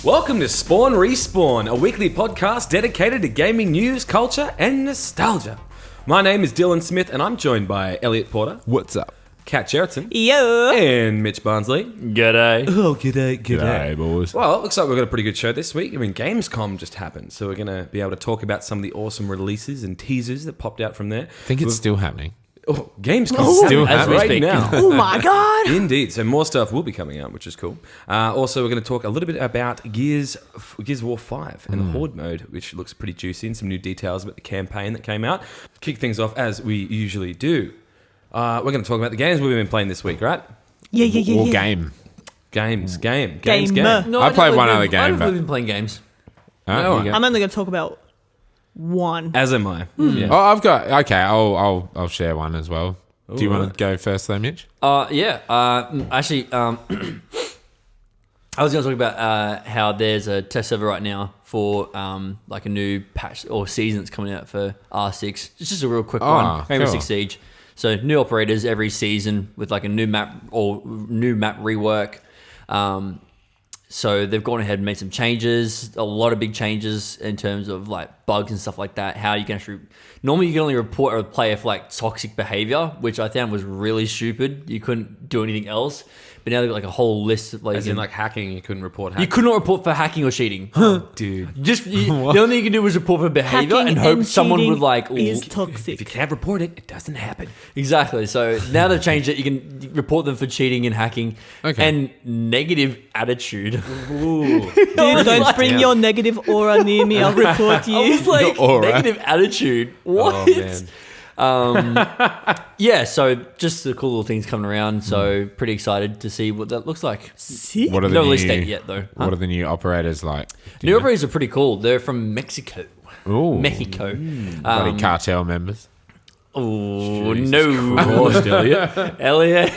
Welcome to Spawn Respawn, a weekly podcast dedicated to gaming news, culture, and nostalgia. My name is Dylan Smith, and I'm joined by Elliot Porter. What's up? Kat Sheraton. Yo. And Mitch Barnsley. G'day. Oh, g'day. G'day, boys. Well, it looks like we've got a pretty good show this week. I mean, Gamescom just happened, so we're going to be able to talk about some of the awesome releases and teasers that popped out from there. I think it's still happening. Oh, Gamescom still happening happening. right now. Oh my god. Indeed. So more stuff will be coming out, which is cool. Also, we're going to talk a little bit about Gears of War 5 and the Horde mode, which looks pretty juicy, and some new details about the campaign that came out. Kick things off as we usually do. We're going to talk about the games we've been playing this week, right? Yeah. Or game. Games. Game. No, I played one I've other game, I've but- been playing games. No, you go. I'm only going to talk about one. As am I. Yeah. Oh, I've got. Okay, I'll share one as well. Do you want to go first, though, Mitch? Yeah. Actually, I was going to talk about how there's a test server right now for like a new patch or season that's coming out for R6. It's just a real quick one. Rainbow cool. Six Siege. So new operators every season with like a new map or new map rework. So they've gone ahead and made some changes, a lot of big changes in terms of like bugs and stuff like that. How you can actually, normally you can only report a player for like toxic behavior, which I found was really stupid. You couldn't do anything else. But now they've got like a whole list of like, As in like hacking, you couldn't report hacking. you could not report for hacking or cheating. Dude. Just the only thing you can do was report for behavior Hacking and hope and someone cheating would like is If you toxic. can't report it, it doesn't happen. Exactly. So now they've changed it. You can report them for cheating and hacking and negative attitude. Ooh. Dude, don't bring your negative aura near me. I'll report I you. was like, Aura. negative attitude. What? Oh, man. Yeah, so just the cool little things coming around. So pretty excited to see what that looks like. See? What are the No new, release date yet, though. What are the new operators like? Do New you know? operators are pretty cool. They're from Mexico. Ooh, Mexico. bloody cartel members. Oh, no. Christ, Elliot. Elliot.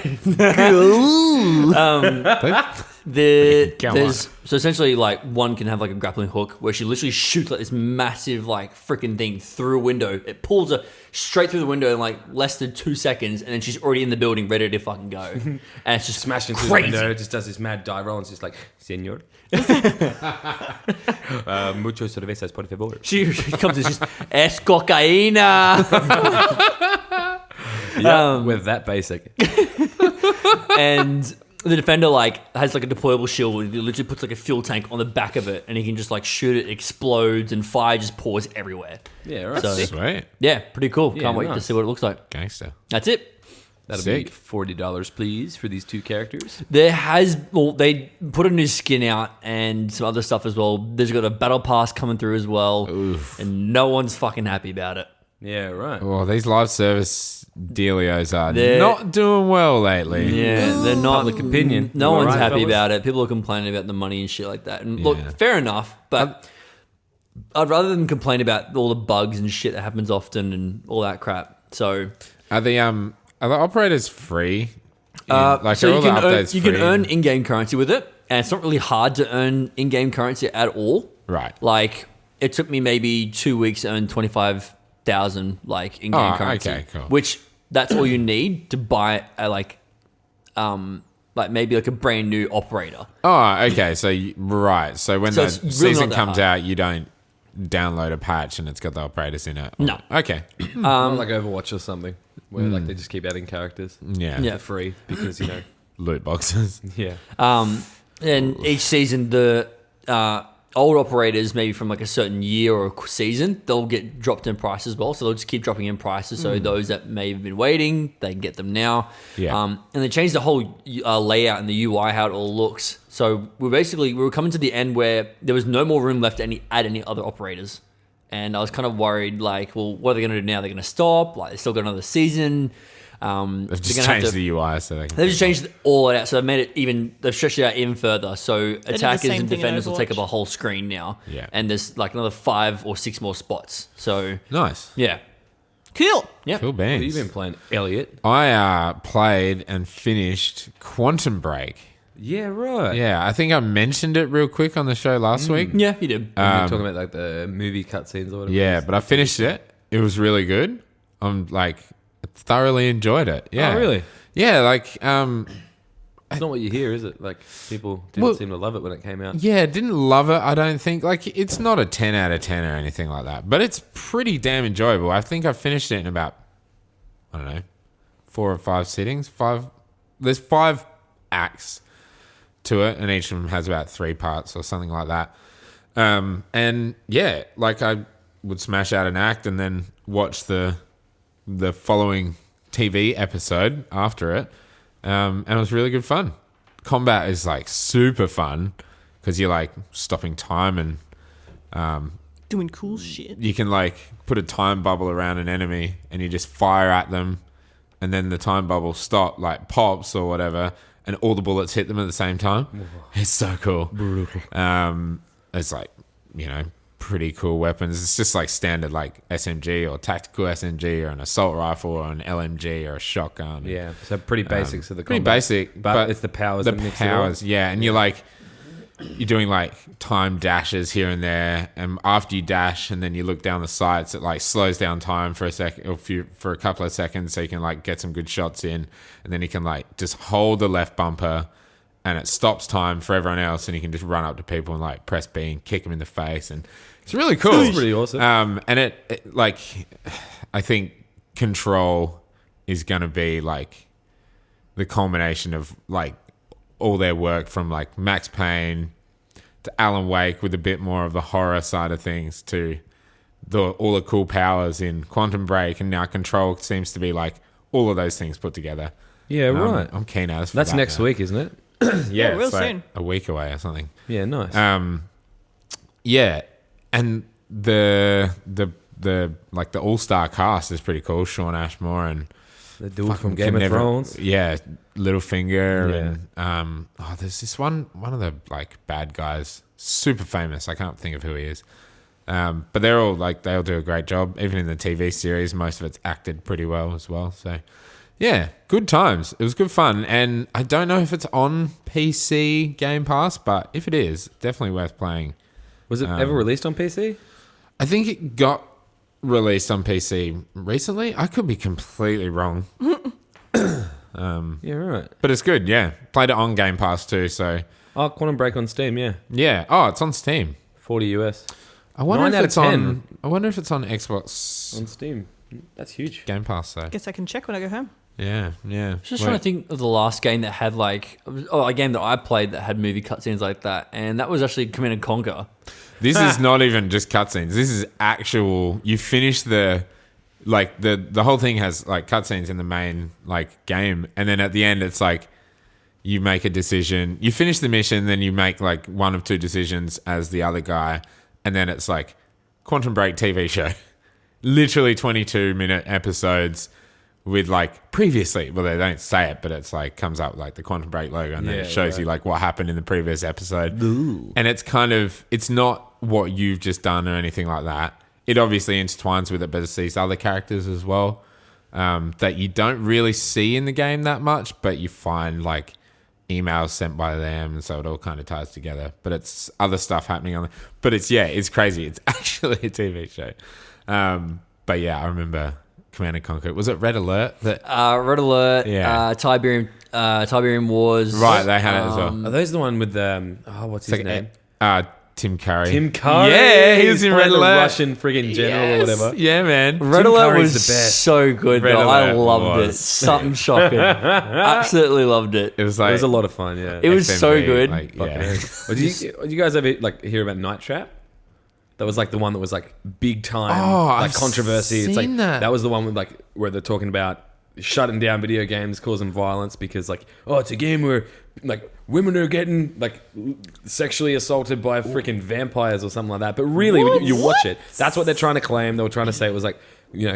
Go There's so essentially like one can have like a grappling hook where she literally shoots like this massive like freaking thing through a window. It pulls her straight through the window in like less than 2 seconds, and then she's already in the building ready to fucking go. And it's just Smashing through crazy. the window, just does this mad die roll, and it's just like, Senor. Mucho cervezas, por favor. She comes and she's es cocaína. With that basic. And the defender like has like a deployable shield. He literally puts like a fuel tank on the back of it, and he can just like shoot it, explodes, and fire just pours everywhere. Yeah, right. So Sweet. yeah, pretty cool. Yeah, Can't wait to nice. see what it looks like. Gangster. That's it. That'll Sick. be $40, please, for these two characters. They put a new skin out and some other stuff as well. There's got a battle pass coming through as well, and no one's fucking happy about it. Yeah, right. Well, these live service dealios are They're- not doing well lately. Yeah, they're not. Public opinion. No Am I one's right, happy fellas? about it. People are complaining about the money and shit like that. And look, Yeah. fair enough, but I'd rather than complain about all the bugs and shit that happens often and all that crap. So, Are the operators free? so are all the updates you can free? earn in-game currency with it, and it's not really hard to earn in-game currency at all. Right. Like it took me maybe 2 weeks to earn 25,000 like in-game Oh, currency, okay, cool. which that's all you need to buy a like maybe like a brand new operator. Oh, okay. So right. So when So the it's really season not that comes hard. out, you don't download a patch and it's got the operators in it. No. Okay. Not like Overwatch or something, where like they just keep adding characters Yeah. Yeah. for free because, Loot boxes. yeah. And each season, the old operators, maybe from like a certain year or a season, they'll get dropped in price as well. So they'll just keep dropping in prices. So those that may have been waiting, they can get them now. Yeah. And they changed the whole layout and the UI, how it all looks. So we were coming to the end where there was no more room left to add any other operators. And I was kind of worried, like, well, what are they going to do now? They're going to stop? Like, they still got another season. They've just changed the UI so they can. They've just changed all it out, so they've made it they've stretched it out even further. So did the attackers same and thing in defenders will take up Overwatch. a whole screen now. Yeah. And there's like another 5 or 6 more spots. So Nice. yeah. Cool. Yeah. Cool What have you bands. been playing, Elliot? I played and finished Quantum Break. Yeah, right. Yeah, I think I mentioned it real quick on the show last week. Yeah, you did. We're talking about like the movie cutscenes or whatever. Yeah, but I finished it. It was really good. I'm like thoroughly enjoyed it. Yeah. Oh, really? Yeah, like It's not what you hear, is it? Like, people didn't seem to love it when it came out. Yeah, didn't love it, I don't think. Like, it's not a 10 out of 10 or anything like that, but it's pretty damn enjoyable. I think I finished it in about, I don't know, 4 or 5 sittings. There's 5 acts to it, and each of them has about 3 parts or something like that. And yeah, like I would smash out an act and then watch the following TV episode after it. And it was really good fun. Combat is like super fun because you're like stopping time and Doing cool shit. you can like put a time bubble around an enemy and you just fire at them, and then the time bubble pops or whatever, and all the bullets hit them at the same time. It's so cool. Brutal. It's like, pretty cool weapons. It's just like standard like SMG or tactical SMG or an assault rifle or an LMG or a shotgun. Yeah, so pretty basics of the Pretty combat. basic, but it's the powers that mix it all. Yeah, and you're doing like time dashes here and there, and after you dash and then you look down the sights, it like slows down time for a second or for a couple of seconds, so you can like get some good shots in, and then you can like just hold the left bumper and it stops time for everyone else, and you can just run up to people and like press B and kick them in the face, and it's really cool. It's pretty awesome. And it like, I think Control is going to be like the culmination of like all their work from like Max Payne to Alan Wake with a bit more of the horror side of things to all the cool powers in Quantum Break, and now Control seems to be like all of those things put together. Yeah, right. I'm keen as for That's that next now. week, isn't it? Yeah, real it's like soon. a week away or something. Yeah, nice. Yeah, and the like the all-star cast is pretty cool. Shawn Ashmore and the dude fucking from Game of Thrones. Yeah, Littlefinger Yeah. and there's this one of the like bad guys, super famous. I can't think of who he is. But they're all like, they all do a great job. Even in the TV series, most of it's acted pretty well as well. So yeah, good times. It was good fun. And I don't know if it's on PC Game Pass, but if it is, definitely worth playing. Was it ever released on PC? I think it got released on PC recently. I could be completely wrong. Yeah, right. But it's good, yeah. Played it on Game Pass too, so Oh, Quantum Break on Steam, yeah. yeah. Oh, it's on Steam. 40 US. I wonder 9 if out of it's 10. on. I wonder if it's on Xbox On Steam. That's huge. Game Pass though. Guess I can check when I go home. Yeah. Just trying to think of the last game that had a game that I played that had movie cutscenes like that, and that was actually Command & Conquer. This is not even just cutscenes. This is actual. You finish the whole thing has like cutscenes in the main like game, and then at the end it's like you make a decision. You finish the mission, then you make like one of 2 decisions as the other guy, and then it's like Quantum Break TV show. Literally 22-minute episodes with like previously. Well, they don't say it, but it's like comes up like the Quantum Break logo, and then it shows you like what happened in the previous episode. Ooh. And it's kind of, it's not what you've just done or anything like that. It obviously intertwines with it, but it's these other characters as well that you don't really see in the game that much, but you find like emails sent by them, and so it all kind of ties together. But it's other stuff happening on it. But it's crazy. It's actually a TV show. But yeah, I remember Command & Conquer. Was it Red Alert? Red Alert, Yeah. Tiberium Wars. Right, they had it as well. Are those the one with what's his name? Tim Curry. Tim Curry. Yeah, he was in playing Red the Alert. Russian friggin' general or whatever. Yeah, man. Red Tim Alert Curry's was the best. so good, Red though. I Alert loved it. was- Something shocking. Absolutely loved it. It was It like was a lot of fun, yeah. It was so good. Like, Fucking yeah. hell. Well, did you guys ever like hear about Night Trap? That was like the one that was like big time, Oh, like I've controversy. It's like seen that. was the one with like where they're talking about shutting down video games, causing violence because like, oh, it's a game where like women are getting like sexually assaulted by freaking vampires or something like that. But really, when you watch it, that's what they're trying to claim. They were trying to say it was like,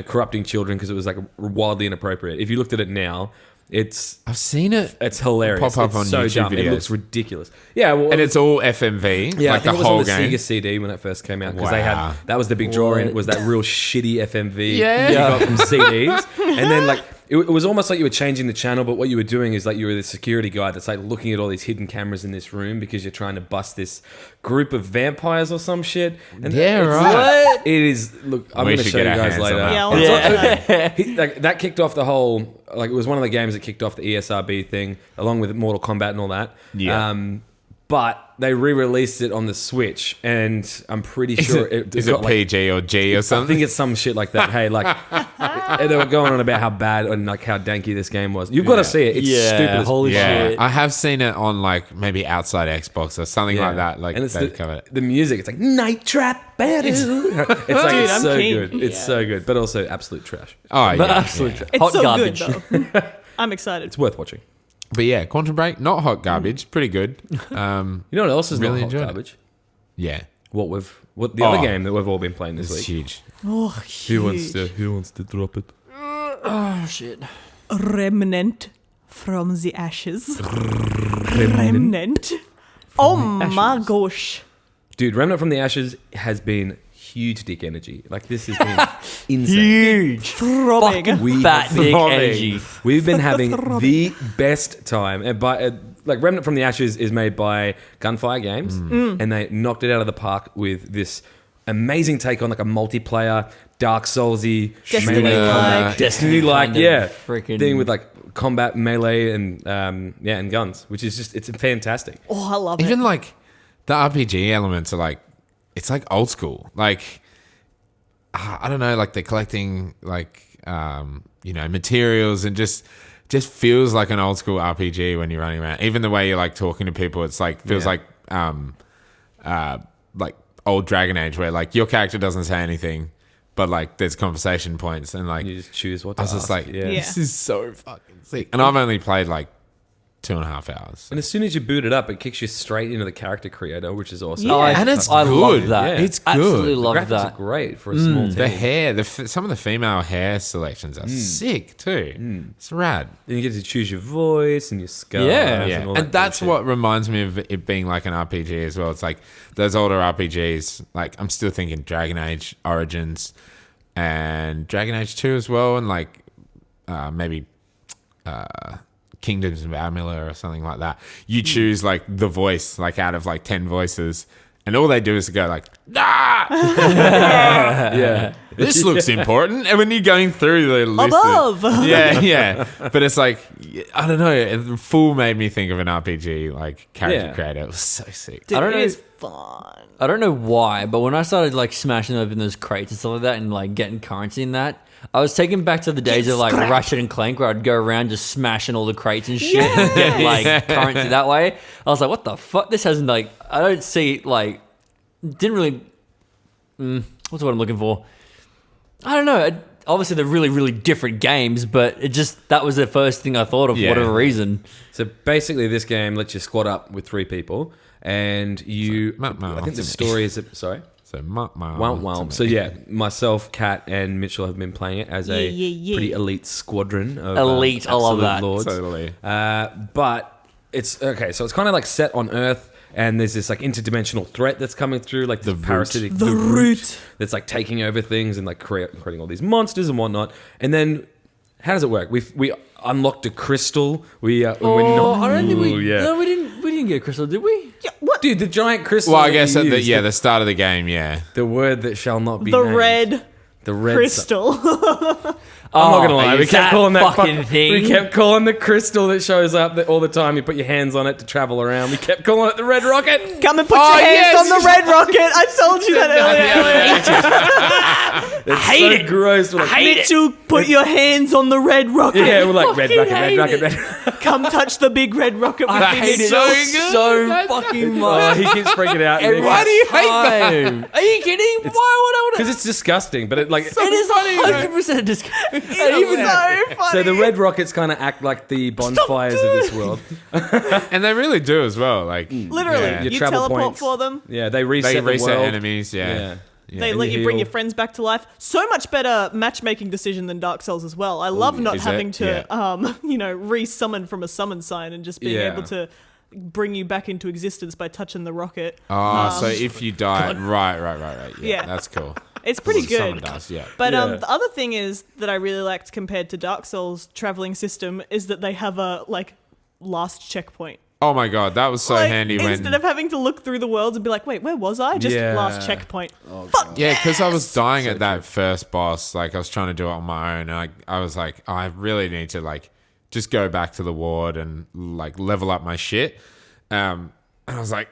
corrupting children because it was like wildly inappropriate. If you looked at it now, I've seen it. it's hilarious. Pop up It's on so YouTube dumb. videos. It looks ridiculous. Yeah, well, And it's all FMV. yeah, like I think the it was whole on the game. Sega CD when it first came out because they Wow. had that was the big draw in it was that real shitty FMV Yeah. you got from CDs, and then like it was almost like you were changing the channel, but what you were doing is like you were the security guy that's like looking at all these hidden cameras in this room because you're trying to bust this group of vampires or some shit. And Yeah, it's- right. It is. Look, I'm We going to should show you get our guys hands on later. that. Yeah, I want to Yeah. Like that kicked off the whole. Like it was one of the games that kicked off the ESRB thing, along with Mortal Kombat and all that. Yeah. But they re-released it on the Switch, and I'm pretty sure Is got, it like, PG or G or I something? think it's some shit like that. Hey, like they were going on about how bad and like how danky this game was. You've got to see it. It's stupid. As holy Yeah, shit. I have seen it on like maybe outside Xbox or something like that. Like and it's they've covered it. the music. It's like Night Trap Battle. It's like Dude, it's I'm so keen. good. It's so good, but also absolute trash. Oh But yeah, absolute yeah. It's hot so garbage. good though. I'm excited. It's worth watching. But yeah, Quantum Break, not hot garbage, pretty good. You know what else is Really not hot enjoyed it. garbage? Yeah, What the other Oh. game that we've all been playing this it's week? huge. Oh, Who wants to drop it? Oh shit. Remnant from the Ashes. Remnant. Oh my gosh. Dude, Remnant from the Ashes has been huge dick energy. Like this has been insane. Huge. Throbbing. We Fat have dick throbbing. energy. We've been having the best time. And like Remnant from the Ashes is made by Gunfire Games, and they knocked it out of the park with this amazing take on like a multiplayer Dark Soulsy Destiny-like. Destiny-like, kind of yeah, freaking- thing with like combat melee and and guns, which is just it's fantastic. Oh, I love Even it. like the RPG elements are like, it's like old school. Like I don't know, like they're collecting like materials and just feels like an old school RPG when you're running around. Even the way you're like talking to people, it's like feels like old Dragon Age where like your character doesn't say anything, but like there's conversation points and like You just choose what to I was just ask. like, yeah. this is so fucking sick. And I've only played like 2.5 hours. And as soon as you boot it up, it kicks you straight into the character creator, which is awesome. Yeah. Oh, And it's I good. love that. Yeah. It's good. Absolutely The love graphics that. are great for a small team. The hair, some of the female hair selections are sick too. It's rad. Then you get to choose your voice and your scars. Yeah. Yeah, and, all and that that's bullshit. what reminds me of it being like an RPG as well. It's like those older RPGs. Like I'm still thinking Dragon Age Origins and Dragon Age 2 as well, and like maybe Kingdoms of Amalur or something like that. You choose like the voice, like out of like 10 voices, and all they do is go like, ah! Yeah. This looks important. And when you're going through the list, Above. yeah. But it's like, I don't know. It full made me think of an RPG like character Yeah. creator. It was so sick. Dude, I don't it know- is fun. I don't know why, but when I started like smashing open those crates and stuff like that and like getting currency in that, I was taken back to the days of like Ratchet and Clank where I'd go around just smashing all the crates and shit and get like currency that way. I was like, what the fuck? This hasn't like, I don't see like, didn't really, what's what I'm looking for? I don't know. Obviously they're really, really different games, but it just, that was the first thing I thought of for Yeah. whatever reason. So basically, this game lets you squad up with 3 people, and you. So, I think the story is. Sorry. So, So yeah, myself, Kat, and Mitchell have been playing it as a Yeah. pretty elite squadron of Elite, I love absolute that. lords. Totally. But it's okay. So it's kind of like set on Earth, and there's this like interdimensional threat that's coming through, like the Root. parasitic The Root. that's like taking over things and like creating all these monsters and whatnot. And then how does it work? We unlocked a crystal. We I don't think we didn't get a crystal, did we? Yeah, what? Dude, the giant crystal. Well, I that guess you at used, the start of the game, yeah. the word that shall not be The named. red red crystal. I'm not gonna lie. We kept that calling that fucking thing. We kept calling the crystal that shows up all the time. You put your hands on it to travel around. We kept calling it the red rocket. Come and put Oh, your hands yes. on the red rocket. I told you that earlier. It's hate so it. gross. We're like, Mitchell, put your hands on the red rocket. yeah, we're like red rocket, red hate rocket, it. red rocket. Come touch the big red rocket with I me. hate it so good. so That's fucking Oh, much. he keeps freaking out. Why do you hate that? Are you kidding? Why would I want to? Because it's disgusting. But it like It is 100% disgusting. It's so funny. so the red rockets kind of act like the bonfires of this world. And they really do as well. Like, Literally, yeah. Your you travel teleport points. for them. Yeah, they reset They the reset world. enemies, yeah. Yeah. They and let you you bring heal. your friends back to life. So much better matchmaking decision than Dark Souls as well. I love not Is it? having to, Yeah. re-summon from a summon sign and just being Yeah. able to bring you back into existence by touching the rocket. Oh, so if you die, right. Yeah. That's cool. It's pretty Someone good. does, yeah. But Yeah. the other thing is that I really liked compared to Dark Souls' traveling system is that they have a last checkpoint. Oh my god, that was so handy instead of having to look through the worlds and be like, wait, where was I? Just Yeah. last checkpoint. Yeah, because I was dying at that first boss. Like, I was trying to do it on my own. And I was like, I really need to, like, just go back to the ward and, like, level up my shit. And I was like,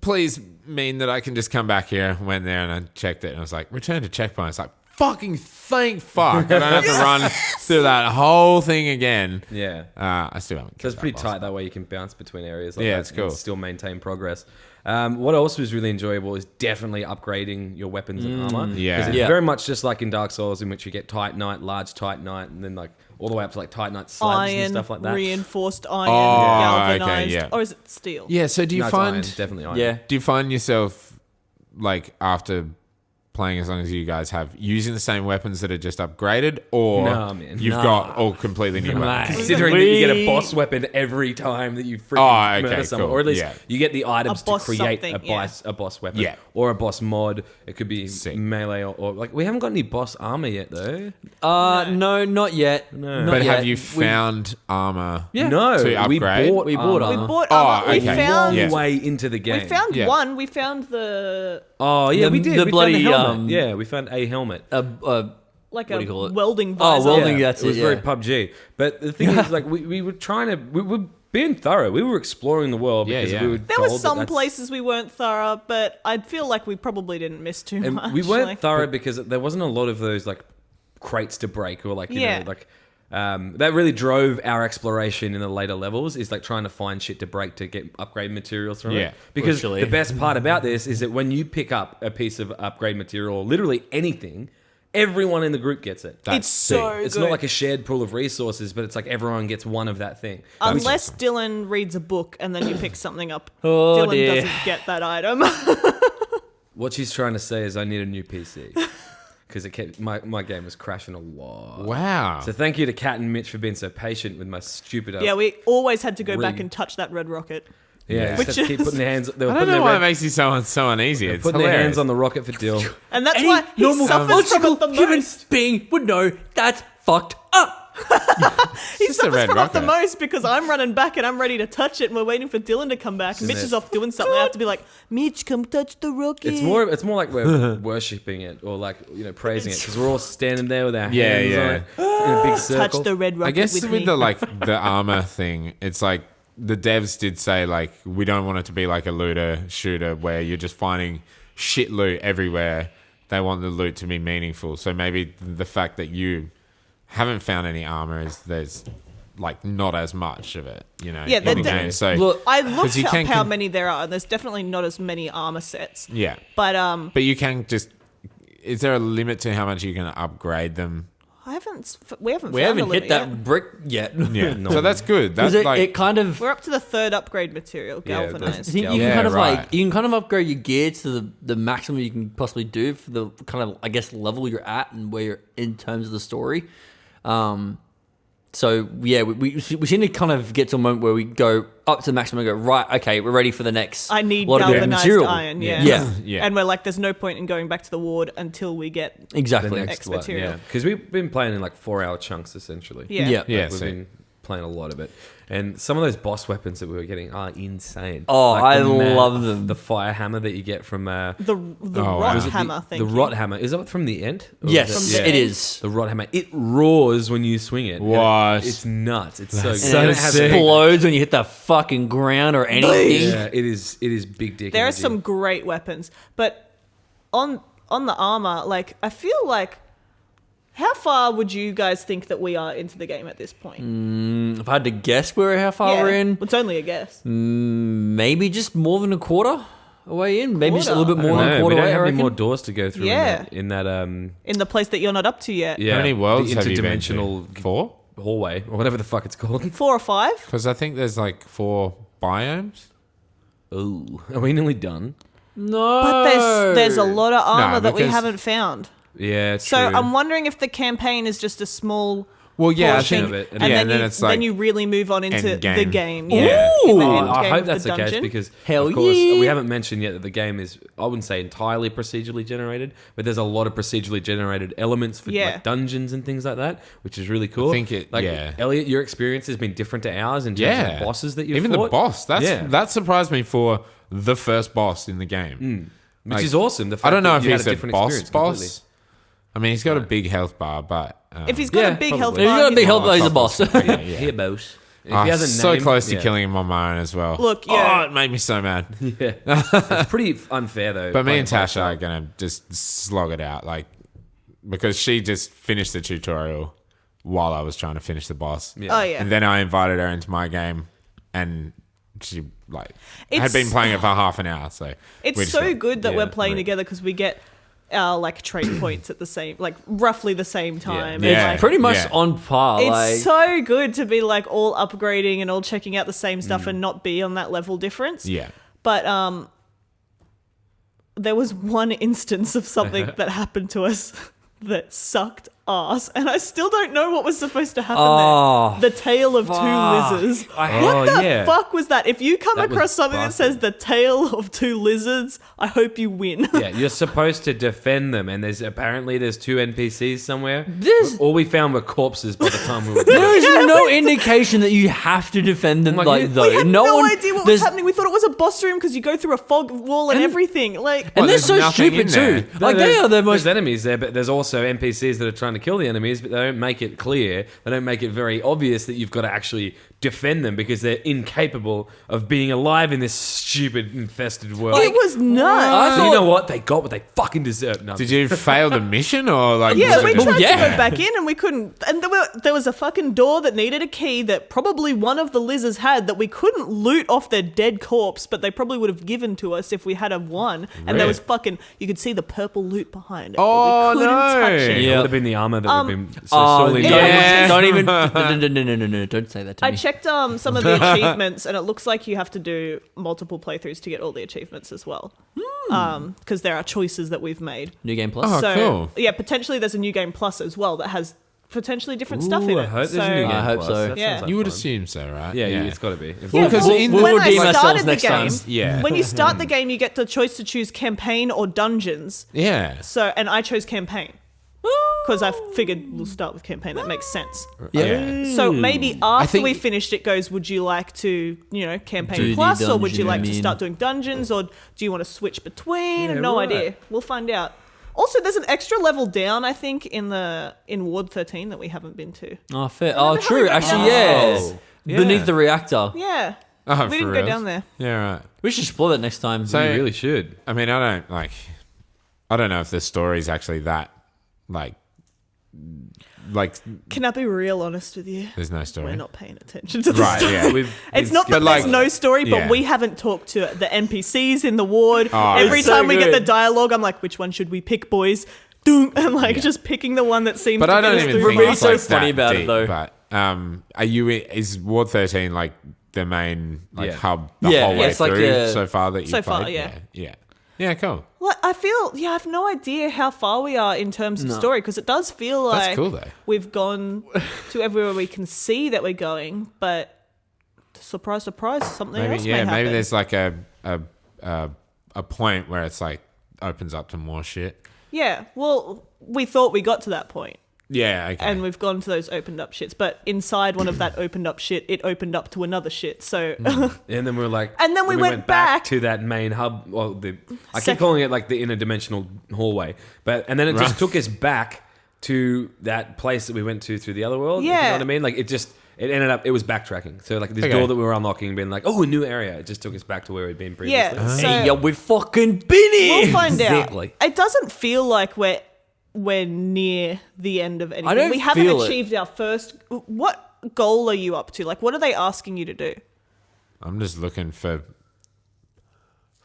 please mean that I can just come back here. Went there and I checked it. And I was like, return to checkpoint. It's like, fucking thank fuck. I don't have to run through that whole thing again. Yeah. I still haven't. So it's killed pretty that boss. tight that way you can bounce between areas like Yeah, that it's cool. and still maintain progress. What else was really enjoyable is definitely upgrading your weapons and armor. Yeah. 'Cause it's Yeah. very much just like in Dark Souls, in which you get Titanite, large Titanite, and then like all the way up to like Titanite slabs and Iron, stuff like that. reinforced iron, Oh, okay, galvanized. yeah. Or is it steel? Yeah, so do you No, it's find... iron, definitely iron. Yeah. Do you find yourself, like, after playing as long as you guys have, using the same weapons that are just upgraded, or Nah, man. you've Nah. got all completely new weapons? Considering that you get a boss weapon every time that you freaking okay, murder someone, cool. or at least Yeah. you get the items A to boss create something, a boss weapon, Yeah. or a boss mod. It could be Sick. melee or like we haven't got any boss armor yet though. No, not yet. No. Not But yet. have you found armor? Yeah. No, To we upgrade? bought We bought We armor. bought Oh, armor. We okay. found Yeah. way into the game. we found Yeah. one. We found the Oh yeah, The- we did. the We bloody, found the helmet. um, Yeah, we found a helmet. like What do a you call it? welding Oh, visor. welding. Yeah, that's it was it, very yeah. PUBG. But the thing is, like, we were trying to, we were being thorough. We were exploring the world Yeah, because yeah. we were There were told that some that's- places we weren't thorough, but I feel like we probably didn't miss too and much. we weren't like- thorough because there wasn't a lot of those like crates to break or like you Yeah. know like. That really drove our exploration in the later levels is like trying to find shit to break to get upgrade materials from Yeah, it. Because literally. the best part about this is that when you pick up a piece of upgrade material or literally anything, everyone in the group gets it. It's so It's good. not like a shared pool of resources, but it's like everyone gets one of that thing. Unless Dylan reads a book and then you pick something up, Oh, Dylan dear. doesn't get that item. What she's trying to say is I need a new PC. Because it kept my game was crashing a lot. Wow. So thank you to Kat and Mitch for being so patient with my stupid. Yeah, we always had to go Really- back and touch that red rocket. yeah, Which just had to keep is- putting their hands. They were I don't putting know their why it red- makes you so uneasy. It's putting their hilarious. hands on the rocket for Dill. And that's Any why he normal suffers from logical it the human most. being would know that's fucked up. He just a suffers red from it the rocket. most because I'm running back and I'm ready to touch it and we're waiting for Dylan to come back. Mitch is off doing something. I have to be like, Mitch, come touch the rocket. It's more like we're worshipping it or like praising it because we're all standing there with our hands Yeah, on it in a big circle. touch the red rocket I guess with with me. the armor thing, it's like the devs did say like we don't want it to be like a looter shooter where you're just finding shit loot everywhere. They want the loot to be meaningful. So maybe the fact that you haven't found any armor is there's like not as much of it, you know, Yeah, in they're the de- game. So Look, I 'cause looked you up can how con- many there are, and there's definitely not as many armor sets. yeah, But but you can just. Is there a limit to how much you can upgrade them? we haven't we found haven't a limit hit that yet. brick yet. Yeah, so that's good. That's Because like it kind of. We're up to the third upgrade material, Yeah, galvanized. I think you Yeah, can kind of right. like you can kind of upgrade your gear to the maximum you can possibly do for the kind of I guess level you're at and where you're in terms of the story. So yeah, we seem to kind of get to a moment where we go up to the maximum and go right. Okay, we're ready for the next. I need lot of bit of galvanized material. iron, yeah. Yeah. Yeah. And we're like, there's no point in going back to the ward until we get. The Exactly. next X one, material. yeah. Because we've been playing in like 4-hour chunks essentially. Yeah. Yeah. Yeah, We've so- been playing a lot of it. And some of those boss weapons that we were getting are insane. Oh, Like I the love them. The fire hammer that you get from The Oh, wow. rot Was it hammer the thing. rot hammer. Is that from the end? Or Yes, is From it the- is. The rod hammer. It roars when you swing it. What? It's nuts. It's so good. That's so And it has sick. a- Explodes when you hit the fucking ground or anything. Yeah, it is big dick. There are energy. some great weapons, but on the armor, like I feel like, how far would you guys think that we are into the game at this point? If I had to guess how far we're in, It's only a guess. maybe just more than a quarter away in. Maybe just a little bit I don't more than a know, quarter we don't away. I have any reckon. more doors to go through. Yeah. In that In the place that you're not up to yet. yeah. How many worlds the have you been interdimensional to? 4? hallway or whatever the fuck it's called. 4 or 5. Because I think there's like 4 biomes. Ooh, are we nearly done? No, But there's a lot of armor that we because- haven't found. Yeah, So true. I'm wondering if the campaign is just a small Well, yeah, I portion, think of it, and and then, then you, it's like then you really move on into the endgame. game. Yeah. Yeah, in the end I game hope of that's the the case dungeon. because, Hell of course, yeah. we haven't mentioned yet that the game is, I wouldn't say entirely procedurally generated, but there's a lot of procedurally generated elements for Yeah. like dungeons and things like that, which is really cool. I think it- like, yeah. Elliot, your experience has been different to ours in terms of bosses that you've even fought. the boss. Yeah. That surprised me for the first boss in the game. Which Like, is awesome. The fact I don't know that if you had he's a a different boss experience boss. completely. I mean, he's got a big health bar, but If he's got Yeah, a big health probably. If bar, you got a big he's- help, he's a boss. yeah. Here, boss. If he has a so name- close to yeah. killing him on my own as well. Look, oh, yeah. it made me so mad. Yeah, it's pretty unfair though. But me playing and by Tasha are gonna just slog it out, like because she just finished the tutorial while I was trying to finish the boss. Yeah. Oh yeah. And then I invited her into my game, and she like had It's- been playing it for half an hour. So we It's just so got- good that yeah, we're playing right. together because we get our like trait points at the same, like roughly the same time. Yeah. And, like, Pretty much Yeah. on par. it's like, so good to be like all upgrading and all checking out the same stuff and not be on that level difference. Yeah. But there was one instance of something that happened to us that sucked ass, and I still don't know what was supposed to happen Oh, there. The tale of fuck. two lizards. I What Oh, the yeah. fuck was that? If you come That was across something that says busted. the tale of two lizards, I hope you win. Yeah, you're supposed to defend them, and there's two NPCs somewhere. There's- All we found were corpses by the time we were There is done. no indication that you have to defend them Like, like you- though. We had no no one, idea what was there's- happening. We thought it was a boss room because you go through a fog wall and everything. Like, And Well, they're there's so nothing stupid in there. too. Like they There's- are the most. There's enemies there, but there's also NPCs that are trying to kill the enemies, but they don't make it clear. They don't make it very obvious that you've got to actually defend them because they're incapable of being alive in this stupid infested world. it was nuts. I So you thought- know what? They got what they fucking deserved. No, Did you fail the mission or like? Yeah, was we it just- tried yeah. to go back in and we couldn't. And there was a fucking door that needed a key that probably one of the lizards had that we couldn't loot off their dead corpse, but they probably would have given to us if we had a one. And there was fucking, you could see the purple loot behind it. but Oh, we couldn't no. touch it. It Yeah. would have been the armor that would have been so Oh, sorely yeah. don't even. No, don't say that to I me. checked some of the achievements, and it looks like you have to do multiple playthroughs to get all the achievements as well. Because there are choices that we've made. New Game Plus. Oh, So cool. yeah, potentially there's a new game plus as well that has potentially different stuff in Ooh, it. I hope so there's a new game I hope plus. so. That Yeah. sounds like You would fun. assume so, right? Yeah, it's got to be. It's Yeah, because well, in we'll when redeem I ourselves started the next time. game, Yeah. when you start the game, you get the choice to choose campaign or dungeons. yeah. So, and I chose campaign because I figured we'll start with campaign. That makes sense. Yeah. So maybe after think- we finished, it goes. Would you like to, campaign Do the plus, or would you dungeon, like I to mean. start doing dungeons, or do you want to switch between? Yeah, no right. idea. We'll find out. Also, there's an extra level down, I think, in Ward 13 that we haven't been to. Oh, fair. Oh, the hell true. we go Actually, down? yes. Yeah. Beneath the reactor. Yeah, Oh, we for didn't go reals? down there. Yeah, right. We should explore that next time. So- You really should. I mean, I don't know if the story's actually that, like, Can I be real honest with you? there's no story. We're not paying attention to the Right, story. yeah. We've It's been not that But, like, there's no story, but yeah. we haven't talked to the NPCs in the ward. Oh, Every it's so time we get the good. dialogue, I'm like, which one should we pick, boys? Doom, and just picking the one that seems But to I get don't us even through. think Really it's so like funny that about it, deep, though. But is Ward 13 like the main Yeah. hub the Yeah, whole yeah, way it's like through a- so far that you So played? far, yeah. Yeah, cool. Well, I have no idea how far we are in terms of story, because it does feel like That's cool though. we've gone to everywhere we can see that we're going, but surprise, surprise, something else may happen. Maybe there's like a point where it's like opens up to more shit. Yeah, well, we thought we got to that point. Yeah, okay. And we've gone to those opened up shits, but inside one of that opened up shit, it opened up to another shit. So And then we were like, And then we went back. to that main hub. Well, I keep Sec- calling it like the interdimensional hallway, and then it just Right. took us back to that place that we went to through the other world. if you know Yeah. what I mean? Like it ended up. It was backtracking. So like this Okay. door that we were unlocking, being like, oh, a new area. It just took us back to where we'd been previously. yeah, so Hey, yo, we've fucking been here. we'll find Exactly. out. It doesn't feel like we're near the end of anything. don't We haven't feel it. achieved our first. What goal are you up to? Like, what are they asking you to do? I'm just looking for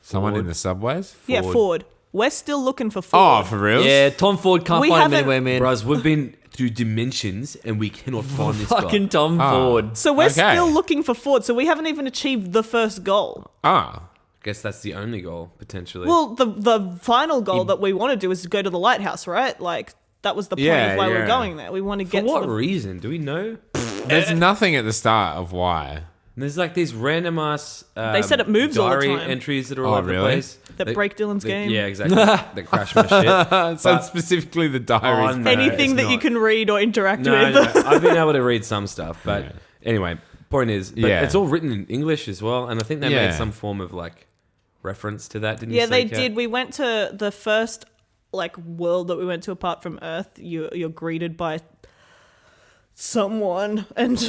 someone in the subways. Yeah, Ford. We're still looking for Ford. Oh, for real? Yeah, Tom Ford can't We find him haven't- anywhere, man. Bros, we've been through dimensions and we cannot find this Fucking guy. Tom Ford. So we're Okay. still looking for Ford. So we haven't even achieved the first goal. Ah, I guess that's the only goal potentially. Well, the final goal that we want to do is go to the lighthouse, right? Like, That was the point Yeah, of why we yeah. were going there. We want to For get what to the reason? Do we know? There's nothing at the start of why. There's like these random ass. They said it moves all the diary time. entries that are all over really? the place. That break Dylan's game. Yeah, exactly. That crash my shit. So But- specifically the diaries. Oh, no. Anything it's that you not. can read or interact No, with. no, I've been able to read some stuff, but Yeah. anyway, point is, but Yeah. it's all written in English as well, and I think they Yeah. made some form of like reference to that, didn't you? Yeah, they say, Kat? did. We went to the first like world that we went to apart from Earth. You're greeted by someone, and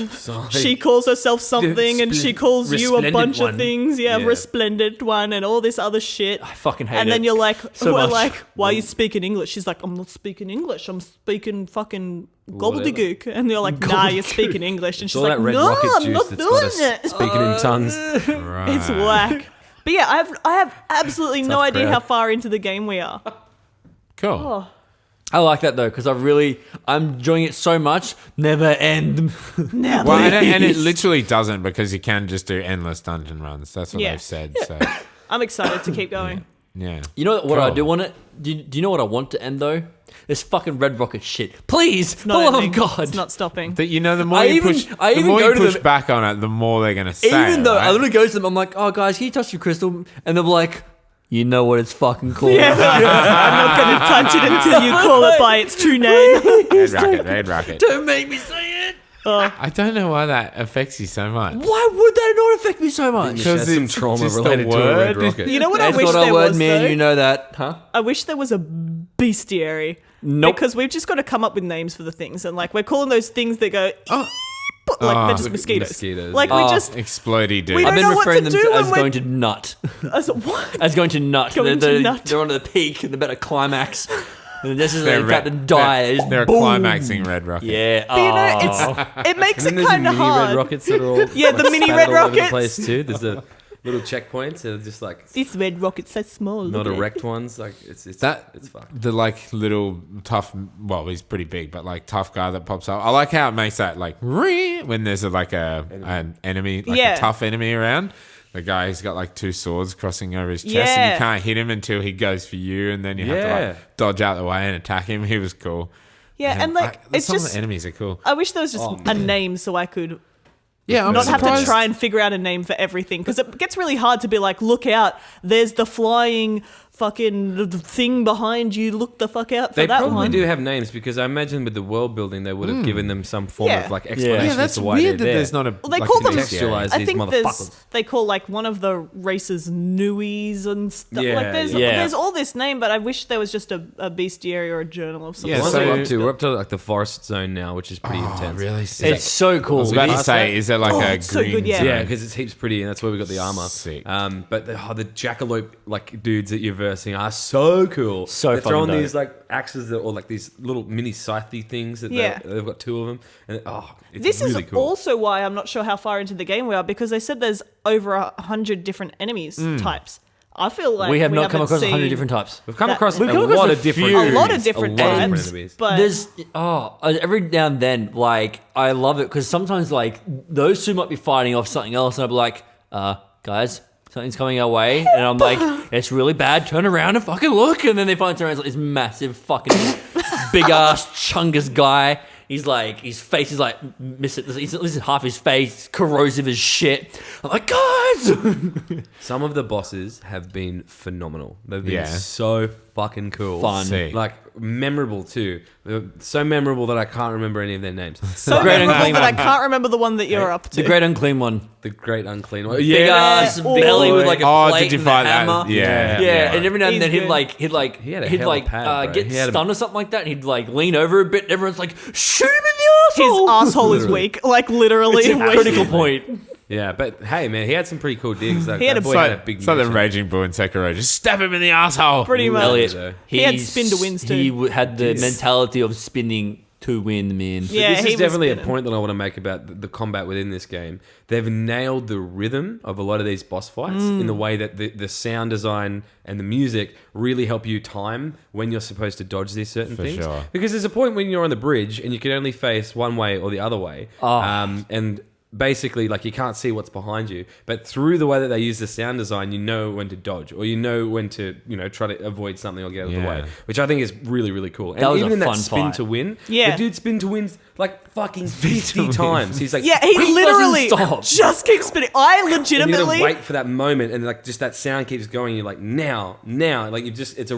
she calls herself something, and she calls you a Resplendent bunch one. of things. Yeah, Yeah. resplendent one, and all this other shit. I fucking hate it. And then you're like, so we're much. like, why are you speaking English? She's like, I'm not speaking English. I'm speaking fucking gobbledygook. And you're like, nah, you're speaking English. And It's she's all like, that red no, rocket I'm juice not that's got us doing it. speaking in tongues. Right. It's whack. But yeah, I have absolutely no Tough idea crowd. how far into the game we are. Cool. Oh. I like that though because I'm enjoying it so much. Never end. Never. Well, and it literally doesn't because you can just do endless dungeon runs. That's what Yeah. they've said. So, I'm excited to keep going. yeah. You know what I Cool. do want it? Do you know what I want to end though? This fucking red rocket shit. Please, for the Not love of ending. God. It's not stopping. That the more I you even- push, I the even more go you to push them- back on it, the more they're gonna say. Even though right? I literally go to them, I'm like, oh guys, can you touch your crystal? And they're like, you know what it's fucking called. Yeah. I'm not going to touch it until you call it by its true name. Red rocket. Don't make me say it. I don't know why that affects you so much. Why would that not affect me so much? She has some it's trauma just a related to a red word. rocket. You know what I That's wish what I there word, was, man. though? You know that, huh? I wish there was a bestiary. Nope. Because we've just got to come up with names for the things. And, like, we're calling those things that go... Oh. But, like, they're just Like mosquitoes. mosquitoes, Like, yeah. we just... Explodey dude. We I've don't been know what referring to them do to as when we're- going to nut. As, what? As going to nut. Going to nut. They're on the peak and they're about to climax. And this is They're about to red- die. They're, Just they're boom. climaxing red rocket. Yeah. But, you know, Oh. it makes And it then there's the kind of mini hard. red rockets that are all Yeah, the mini spattered red all over the rockets. place too. There's the little checkpoints and just like This red rocket's so small. not look at it. erect ones. Like it's That it's fucked. the like little tough. Well, he's pretty big, but like tough guy that pops up. I like how it makes that like when there's an enemy, like Yeah. a tough enemy around. The guy who's got like two swords crossing over his chest, and Yeah. you can't hit him until he goes for you, and then you have to Yeah. like dodge out the way and attack him. He was cool. Yeah, and like, it's some of just... the enemies are cool. I wish there was just Oh, a man. name so I could Yeah, I'm not have to surprised. try and figure out a name for everything, because it gets really hard to be like, look out, there's the flying fucking thing behind you, look the fuck out for They that probably one. do have names because I imagine with the world building they would have given them some form Yeah. of like Yeah, explanation Yeah, as that's to why weird that they're there's there. not a. Well, they like, call a them- bestiary. Contextualize I these think motherfuckers. they call like one of the races Nuis and stuff. Yeah, like there's yeah. there's all this name, but I wish there was just a bestiary or a journal of some Yeah, The ones sort. that so- we're up to, we're up to like the forest zone now, which is pretty Oh, intense. really? It's so I cool. was about to Past say, that? is there like Oh, a it's so green good, yeah. zone? Yeah, because it's heaps pretty, and that's where we got the armor. Sick. But the jackalope like dudes that you're versing are so cool. So they're fucking throwing dope. these like axes that, or like these little mini scythe things that Yeah. they've got two of them, and it's This really is cool. also why I'm not sure how far into the game we are, because they said there's over 100 different enemies types. I feel like we have not come haven't across 100 seen different types. We've come that- across We've a come across lot a of different few. a lot of enemies, different a lot of types, different enemies. but There's every now and then, like I love it because sometimes like those two might be fighting off something else, and I'll be like, guys, something's coming our way, and I'm like, it's really bad. Turn around and fucking look, and then they finally turn around. It's like this massive fucking big ass chungus guy. He's like, his face is like missing. This is half his face, corrosive as shit. I'm like, guys. Some of the bosses have been phenomenal. They've been Yeah. so fucking cool. Fun. Sick. Like memorable too. They're so memorable that I can't remember any of their names. so Great memorable Unclean that I one. can't remember the one that you're up to. The great unclean one. The Great Unclean One. Big Yeah. ass Oh, belly with like a Oh, plate did you and find a that? hammer. Yeah. Yeah, and every now and He's then good. He had a hell of a pad, bro. get He had a- stunned or something like that, and he'd like lean over a bit, and everyone's like, shoot him in the His asshole. asshole is Literally. weak, like literally It's a weak. critical point. Yeah, but hey, man, he had some pretty cool digs. That, He had that a- boy It's had like, a big it's like the mission. Raging Bull in Sekiro. Just stab him in the asshole. Pretty much. Elliot, though. He had he's- spin to wins too. He had the Jeez. mentality of spinning to win, man. Yeah, This he is was definitely a spinning. point that I want to make about the combat within this game. They've nailed the rhythm of a lot of these boss fights in the way that the sound design and the music really help you time when you're supposed to dodge these certain For things. sure. Because there's a point when you're on the bridge and you can only face one way or the other way. Oh. And basically like you can't see what's behind you, but through the way that they use the sound design, you know when to dodge or you know when to try to avoid something or get out of the way, which I think is really really cool. And That was even a in that fun spin fight. to win, Yeah. the dude spin to win like fucking 50 times. He's like, Yeah, he literally doesn't stop. just keeps spinning. I and you legitimately. gotta wait for that moment, and like just that sound keeps going. You're like now, like you just it's a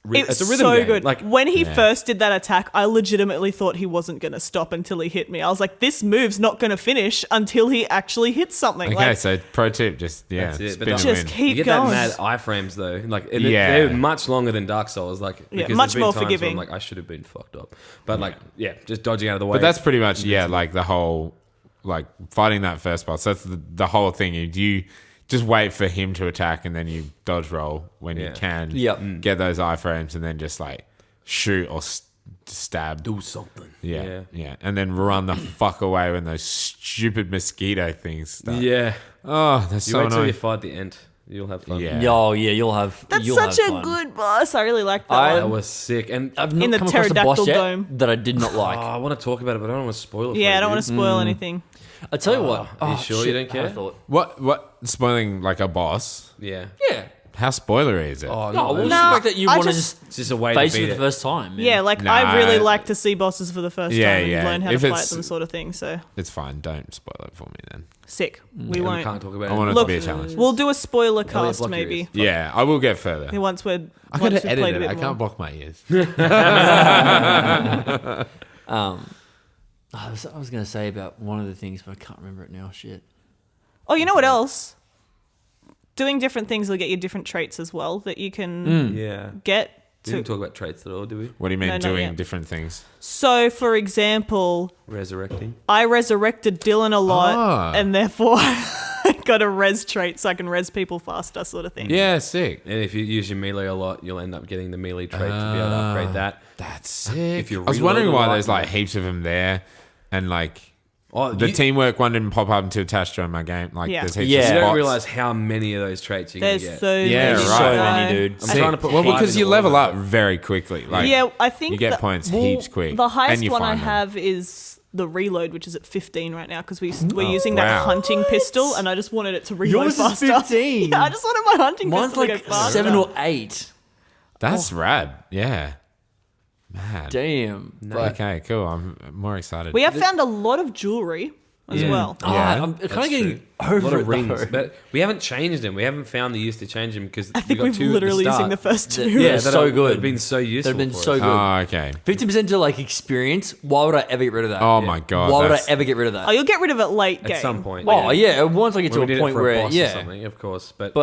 rhythm so game. good. Like When he first did that attack, I legitimately thought he wasn't going to stop until he hit me. I was like, this move's not going to finish until he actually hits something. Okay, Like, so pro tip, just That's it, spin but and just win. keep you get going. that mad iframes though, like and Yeah. they're much longer than Dark Souls. Like Yeah, because much there's been more times where forgiving. I'm like I should have been fucked up, but like just dodging out of the way. But that's pretty much like the whole like fighting that first boss. That's the whole thing. You just wait for him to attack and then you dodge roll when you can. Yep. Get those iframes and then just like shoot or stab. do something. Yeah. And then run the fuck away when those stupid mosquito things start. Yeah. Oh, that's You so wait till you annoying. fight the end. You'll have fun. Yeah. Yo, yeah, you'll have. That's you'll such have a fun. good boss. I really like that That one. was sick. And I've not In the come across a boss pterodactyl yet dome. that I did not like. I want to talk about it, but I don't want to spoil it. for Yeah, you, I don't want dude. to spoil anything. I tell you what. Are you sure you don't care? I thought. What spoiling like a boss? Yeah. Yeah. How spoilery is it? Oh No, well, no, just No, the fact that you I want to just- just it's just a way face to it beat for the it. first time. Yeah, like Nah, I really like to see bosses for the first Yeah, time and yeah. learn how If to fight it's- them, sort of thing. So It's fine. Don't spoil it for me then. sick. We And we won't. can't talk about I it. want it Look, to be a challenge. we'll do a spoiler Elliot, cast block your maybe. ears. Yeah, I will get further. Once we're I once gotta we've played edit a it. bit I more. can't block my ears. I was going to say about one of the things, but I can't remember it now. Shit. Oh, you know what else? Doing different things will get you different traits as well that you can Yeah. get We to. didn't talk about traits at all, did we? What do you mean No, not doing yet. different things? So, for example, Resurrecting. I resurrected Dylan a lot, Ah. and therefore I got a res trait so I can res people faster, sort of thing. Yeah, sick. And if you use your melee a lot, you'll end up getting the melee trait to be able to upgrade that. That's sick. If you I was reload wondering a why lot, there's like heaps of them there, and like Oh, the you, teamwork one didn't pop up until attached to my game. Like Yeah. there's heaps Yeah. of you spots. don't realize how many of those traits you're going There's to get. so Yeah, many. right. So right? many, dude. I'm Sick. trying to put well, five because in you the level order. up very quickly. Like Yeah, I think you get that- points well, heaps quick. The and highest you one I find them. have is the reload, which is at 15 right now because we're using that wow. hunting pistol, and I just wanted it to reload Yours is faster. 15. Yeah, I just wanted my hunting Mine's pistol to like go faster. 7 or 8. That's rad. Yeah. Mad. Damn. Okay, cool. I'm more excited. We have found a lot of jewelry as well. Oh, Yeah. I'm kind That's of getting true. A lot over of it, rings, though. but we haven't changed them. We haven't found the use to change them because I think we've literally using the first two. Yeah, that so have good. been so useful. They've been for so us. good. Oh, okay. 50% to like experience. Why would I ever get rid of that? Oh my god. Why would I that's- ever get rid of that? Oh, you'll get rid of it late game. At some point. Oh yeah, once I get When we to did a it point for where boss or yeah, something, of course. but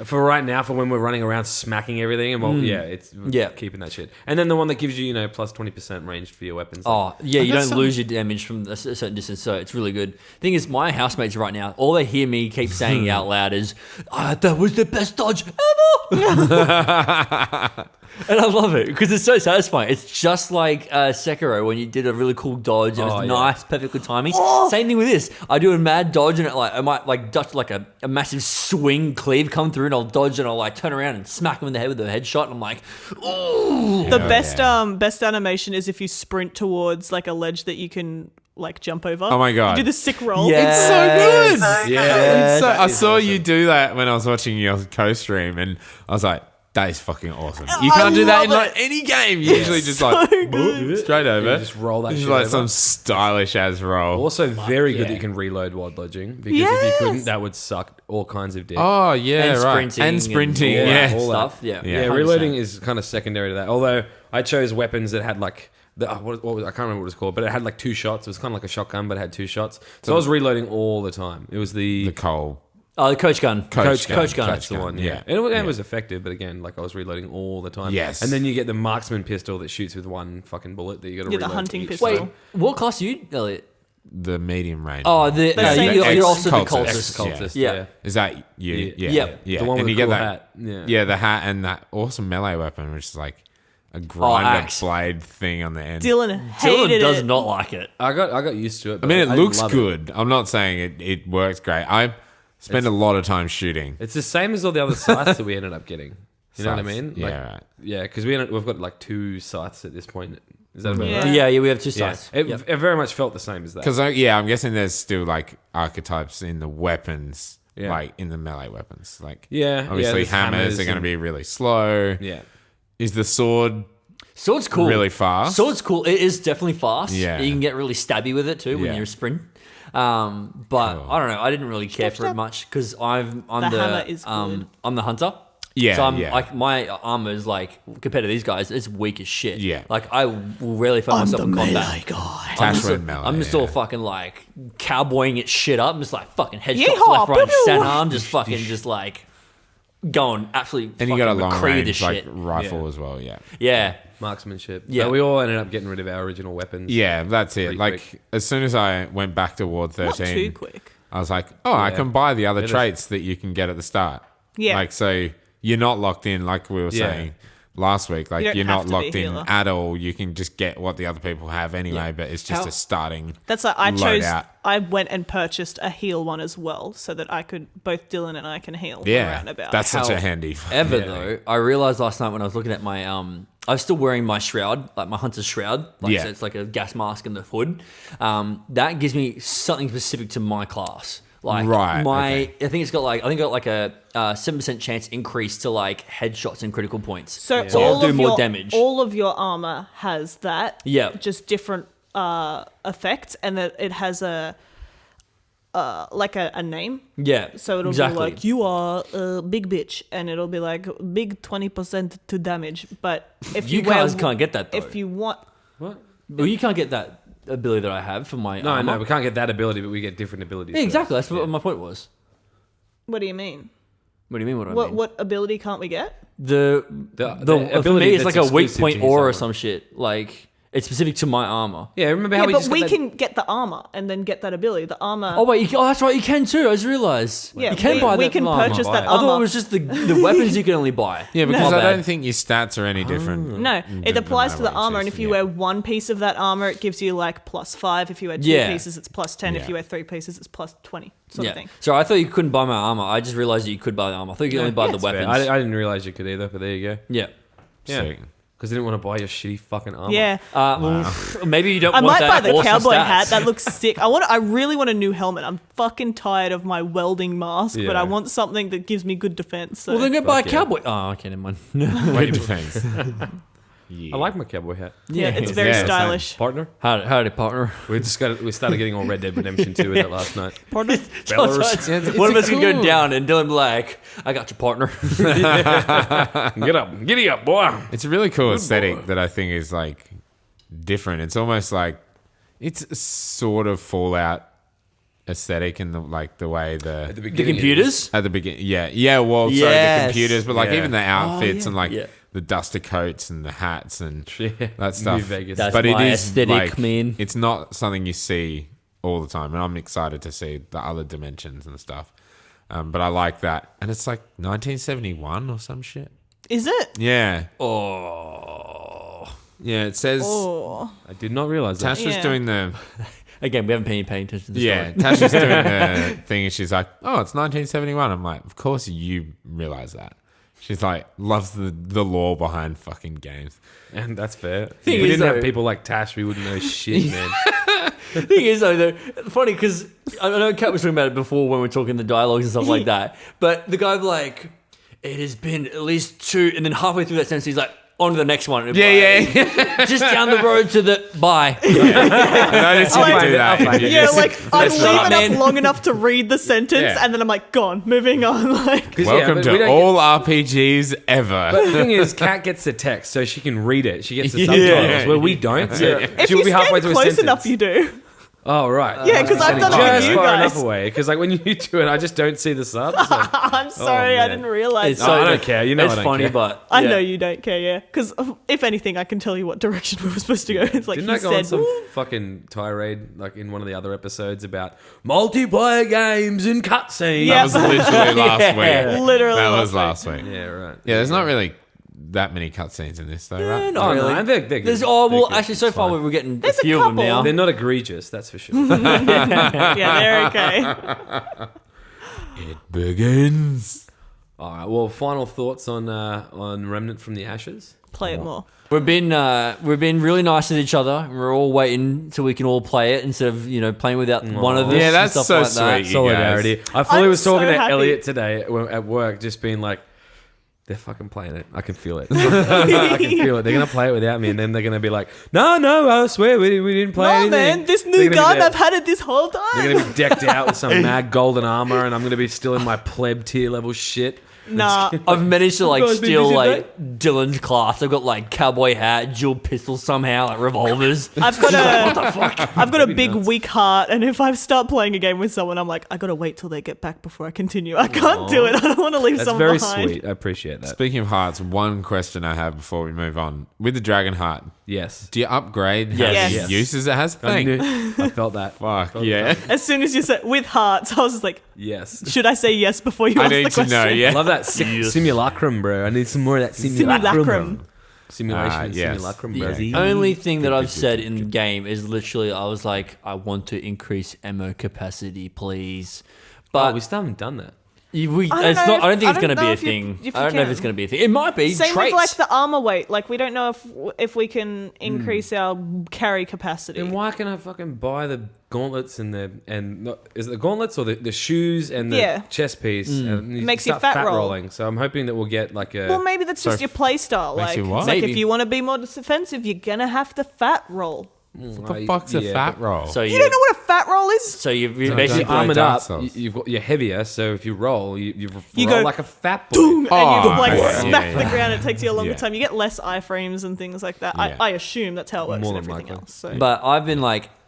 For right now, for when we're running around smacking everything, and well, it's keeping that shit. And then the one that gives you, plus 20% range for your weapons. oh yeah, you guess don't lose your damage from a certain distance, so it's really good. Thing is, my housemates right now, all they hear me keep saying out loud is, "That was the best dodge ever." And I love it because it's so satisfying. It's just like Sekiro when you did a really cool dodge. It was yeah. nice, perfectly timing. Same thing with this. I do a mad dodge and I might like dodge like a massive swing cleave come through and I'll dodge and I'll like turn around and smack him in the head with a headshot. And I'm like, ooh. The best animation is if you sprint towards like a ledge that you can like jump over. Oh my God. You do the sick roll. Yeah. It's so good. Yeah. It's so- I is saw awesome. you do that when I was watching your co-stream, and I was like, "That is fucking awesome." You I can't do that in love like any game. You usually just like good. straight over. You just roll that This is shit like over. some stylish ass roll. Also, very good yeah. that you can reload while dodging, because if Yes. you couldn't, that would suck all kinds of dick. Oh yeah, And right. sprinting And sprinting, all yeah. that all that. stuff. Yeah, Yeah, 100%. reloading is kind of secondary to that. Although I chose weapons that had like what was, I can't remember what it's called, but it had like 2 shots. It was kind of like a shotgun, but it had 2 shots. So I was reloading all the time. It was The coal. Oh, the coach gun. Coach gun. Coach gun. That's the one, yeah. And it was effective, but again, like I was reloading all the time. Yes. And then you get the marksman pistol that shoots with 1 fucking bullet that you got to Yeah, the reload. hunting each pistol. Wait, time. what class are you, Elliot? The medium range. Oh, same you're also the ex-cultist. cultist. Ex-cultist, Yeah. yeah. Is that you? Yeah. Yeah. Yep. Yeah. The one with and the you get cool that. hat. Yeah, the hat and that awesome melee weapon, which is like a grinder axe. blade thing on the end. Dylan Dylan hated does it. not like it. I got used to it. I but mean, it didn't looks love good. I'm not saying it works great. I spend a lot of time shooting. It's the same as all the other scythes that we ended up getting. You know what I Scythes. mean? Yeah, Like, right. Yeah, because we've got like 2 scythes at this point. Is that about Yeah. right? Yeah, we have two Yeah. sides. It, Yep. it very much felt the same as that. Because I'm guessing there's still like archetypes in the weapons, Yeah. like in the melee weapons. Like Yeah, obviously there's hammers are going to and- be really slow. Yeah. Is the sword Sword's cool. really fast? Sword's cool. It is definitely fast. Yeah. You can get really stabby with it too when Yeah. you're sprinting. But Cool. I don't know. I didn't really care for it stab. much because I'm The the hammer is good. I'm the hunter. Yeah, So I'm yeah. like my armor is like compared to these guys, it's weak as shit. Yeah. Like I will rarely find myself in combat. guy. Attachment melee. I'm just all fucking like cowboying it shit up. I'm just like fucking headshots Yeehaw, left, right, and pew-pew. center. I'm just fucking just like going absolutely. And you got a long McCree range this like shit. rifle Yeah. as well. Yeah. Yeah. Marksmanship. Yeah. But we all ended up getting rid of our original weapons. Yeah, that's it. Pretty Like quick. as soon as I went back to Ward Not 13, too quick. I was like, oh, I Yeah. can buy the other It is. traits that you can get at the start. Yeah. Like, so you're not locked in, like we were Yeah. saying last week. Like, You don't you're have not to be locked a in healer. at all. You can just get what the other people have anyway, Yeah. but it's just How- a starting. That's like I Load chose. out. I went and purchased a heal one as well, so that I could both Dylan and I can heal. Yeah. around about. That's such How a handy. Ever Yeah. though, I realized last night when I was looking at my I was still wearing my shroud, like my hunter's shroud. Like Yeah. so it's like a gas mask and the hood. That gives me something specific to my class. Like Right, my, okay. I think it's got like a 7% chance increase to like headshots and critical points. So I'll all do of more your damage. all of your armor has that. Yeah. Just different effects, and that it has a like a name. Yeah, So it'll exactly. be like, you are a big bitch, and it'll be like big 20% to damage. But if you you, wear, guys can't get that though. if you want, What? Well, you can't get that ability that I have for my No, armor. no, we can't get that ability, but we get different abilities. Yeah, for it. exactly. That's what my point was. what do you mean? What do you mean? What do I What mean? what ability can't we get? The The for ability me, it's that's like a weak exclusive point to his aura or armor. some shit. Like it's specific to my armor. Yeah, remember how Yeah, we but just we got that- can get the armor and then get that ability. The armor. Oh wait, that's right. You can too. I just realized. Yeah, you can we- buy we that can armor. purchase that I thought armor. it was just the weapons you can only buy. Yeah, because My I bad. don't think your stats are any different. No, it no applies matter to the what you armor, and choose, if you yeah. wear one piece of that armor, it gives you like +5. If you wear two Yeah. pieces, it's +10. Yeah. If you wear 3 pieces, it's +20. Sort of Yeah. thing. So I thought you couldn't buy my armor. I just realized that you could buy the armor. I thought you could only buy the that's fair. weapons. I didn't realize you could either, but there you go. Yeah. Yeah. So- Because I didn't want to buy your shitty fucking armor. Yeah. Well, maybe you don't I want might that buy the awesome cowboy stats. hat. That looks sick. I really want a new helmet. I'm fucking tired of my welding mask, but Yeah. I want something that gives me good defense. So. Well, then go buy a Fuck yeah. cowboy. Oh, okay, never mind. Wait, defense. Yeah. I like my cowboy hat. yeah, it's very Yeah, same. stylish. Partner, Howdy, partner. we started getting all Red Dead Redemption 2 with it last night. Pardon? Fellas. Yeah, it's One of a us can go cool- down and Dylan be like, I got your partner. Get up, giddy up, boy. It's a really cool aesthetic that I think is like different. It's almost like it's a sort of Fallout aesthetic in the like the way At the The beginning, computers? at the beginning. Yeah. Well, sorry, the Yes. computers, but like Yeah. even the outfits yeah. and like Yeah. the duster coats and the hats and Yeah. that stuff. New Vegas. That's but it my is aesthetic, like man. it's not something you see all the time, and I'm excited to see the other dimensions and stuff. But I like that, and it's like 1971 or some shit. Is it? Yeah, Oh. yeah. It says Oh. I did not realize that. Tash was Yeah. doing the Again, we haven't been paying attention to the yeah. story. Tash was doing the thing, and she's like, "Oh, it's 1971." I'm like, "Of course you realize that." She's like, loves the lore behind fucking games. And that's fair. If Thing we is, didn't have though- people like Tash, we wouldn't know shit, man. Thing is, though, funny because I know Kat was talking about it before when we were talking the dialogues and stuff like that. But the guy like, it has been at least 2, and then halfway through that sentence, he's like, on to the next one. And Yeah. just down the road to the bye. I noticed you I'll could find do it, that. I'll find You it. Yeah, just- like I Let's leave stop, it man. up long enough to read the sentence, Yeah. and then I'm like, gone, moving on. Like, 'Cause, yeah, Welcome but to we don't all RPGs ever. But the thing is, Kat gets the text, so she can read it. She gets the Yeah. subtitles, where we don't. So if she'll you be halfway stand through a close sentence. enough, you do. Oh, right. Yeah, 'cause I've done it with just you far guys. enough away. Because like when you do it, I just don't see the subs. So. I'm sorry, I man. didn't realize. It's Oh, I don't care. You know it's I don't funny, care. but I yeah. know you don't care, yeah. Because if anything, I can tell you what direction we were supposed to go. It's like Didn't he I go on said, some fucking tirade like in one of the other episodes about multiplayer games and cutscenes? Yeah. That was literally last Yeah. week. Literally That was last last week. Yeah, right. Yeah, there's not really that many cutscenes in this, though, Yeah, right? not Oh, really. no, they're good. There's They're well, good. actually, so It's far fine. we're getting There's a a few of them couple. now. They're not egregious, that's for sure. yeah, they're okay. It begins. All right. Well, final thoughts on Remnant from the Ashes. Play it more. We've been really nice with each other. We're all waiting till we can all play it instead of playing without one of us. Yeah, and that's stuff so like that. sweet. Solidarity. Guys. I fully I'm was talking so to happy. Elliot today at work, just being like, they're fucking playing it. I can feel it. I can feel it. They're gonna play it without me, and then they're gonna be like, "No, I swear we didn't play No, anything." man, this They're new gonna be gun, there- I've had it this whole They're time. gonna be decked out with some mad golden armor, and I'm gonna be still in my pleb tier level shit. Nah, I've managed to guys been steal busy Dylan's class. I've got cowboy hat, dual pistols somehow, revolvers. I've got a big weak heart, and if I start playing a game with someone, I'm like, I gotta wait till they get back before I continue. I can't do it. I don't want to leave That's someone very behind. sweet. I appreciate that. Speaking of hearts, one question I have before we move on. With the Dragon Heart, Yes. do you upgrade how Yes. many Yes. uses it has? I Thank knew. I felt that. fuck, yeah. As soon as you said with hearts, I was just like, Yes. should I say yes before you I ask the need to question? know, yeah. Love that simulacrum, bro. I need some more of that simulacrum. Simulation, Yes. simulacrum, Yeah. bro. The Only thing that I've said in the game is literally, I was like, I want to increase ammo capacity, please. But But we still haven't done that. I don't know I don't if- think I it's don't going to be know a if you- thing. if you I don't know if can. it's going to be a thing. It might be. Same traits. with the armor weight. We don't know if we can increase our carry capacity. Then why can I fucking buy the gauntlets and is it the gauntlets or the shoes and the Yeah. chest piece? And you Makes you start fat roll. rolling. So I'm hoping that we'll get like a. Well, maybe that's just your play style. makes you what? It's like if Maybe. you want to be more defensive, you're gonna have to fat roll. What the fuck's a fat roll? So You don't know what a fat roll is? So you're No, basically don't play armored Dark up. Souls. You're heavier, so if you roll, you You roll go, like a fat boy. Boom, and you Oh, like yeah, smack yeah, the yeah. ground. It takes you a longer Yeah. time. You get less iframes and things like that. Yeah. I assume that's how it works More and than everything likely. else. So. But I've been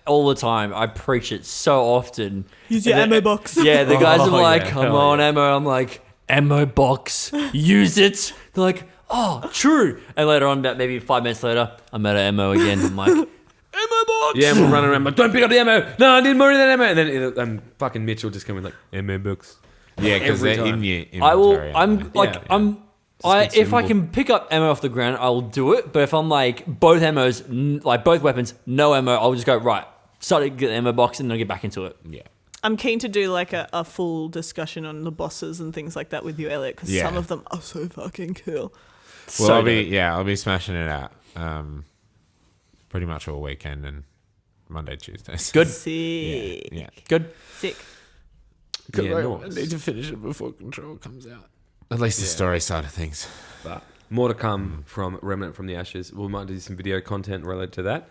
all the time. I preach it so often. Use your And ammo box. Yeah, the guys are Oh, like, yeah, "Come hell on, yeah. ammo." I'm like, "Ammo box, use it." They're like, "Oh, true." And later on, about maybe 5 minutes later, I'm out of ammo again. I'm like, "Ammo box." Yeah, and we're running around like, don't pick up the ammo. No, I need more of that ammo. And then fucking Mitch will just come in like, ammo books. Yeah, because Every they're time. in your inventory. I will. aren't I'm they? like, Yeah. I'm. Just If I consumable. can pick up ammo off the ground, I will do it. But if I'm like both ammos, both weapons, no ammo, I'll just go right. Start to get the ammo box and then I'll get back into it. Yeah. I'm keen to do like a full discussion on the bosses and things like that with you, Elliot, because Yeah. some of them are so fucking cool. Well, So I'll dope. be smashing it out. Pretty much all weekend and Monday, Tuesdays. Good. Sick. Yeah. Good. Sick. Yeah, I nice. need to finish it before Control comes out. At least the story side of things. But more to come from Remnant from the Ashes. We might do some video content related to that.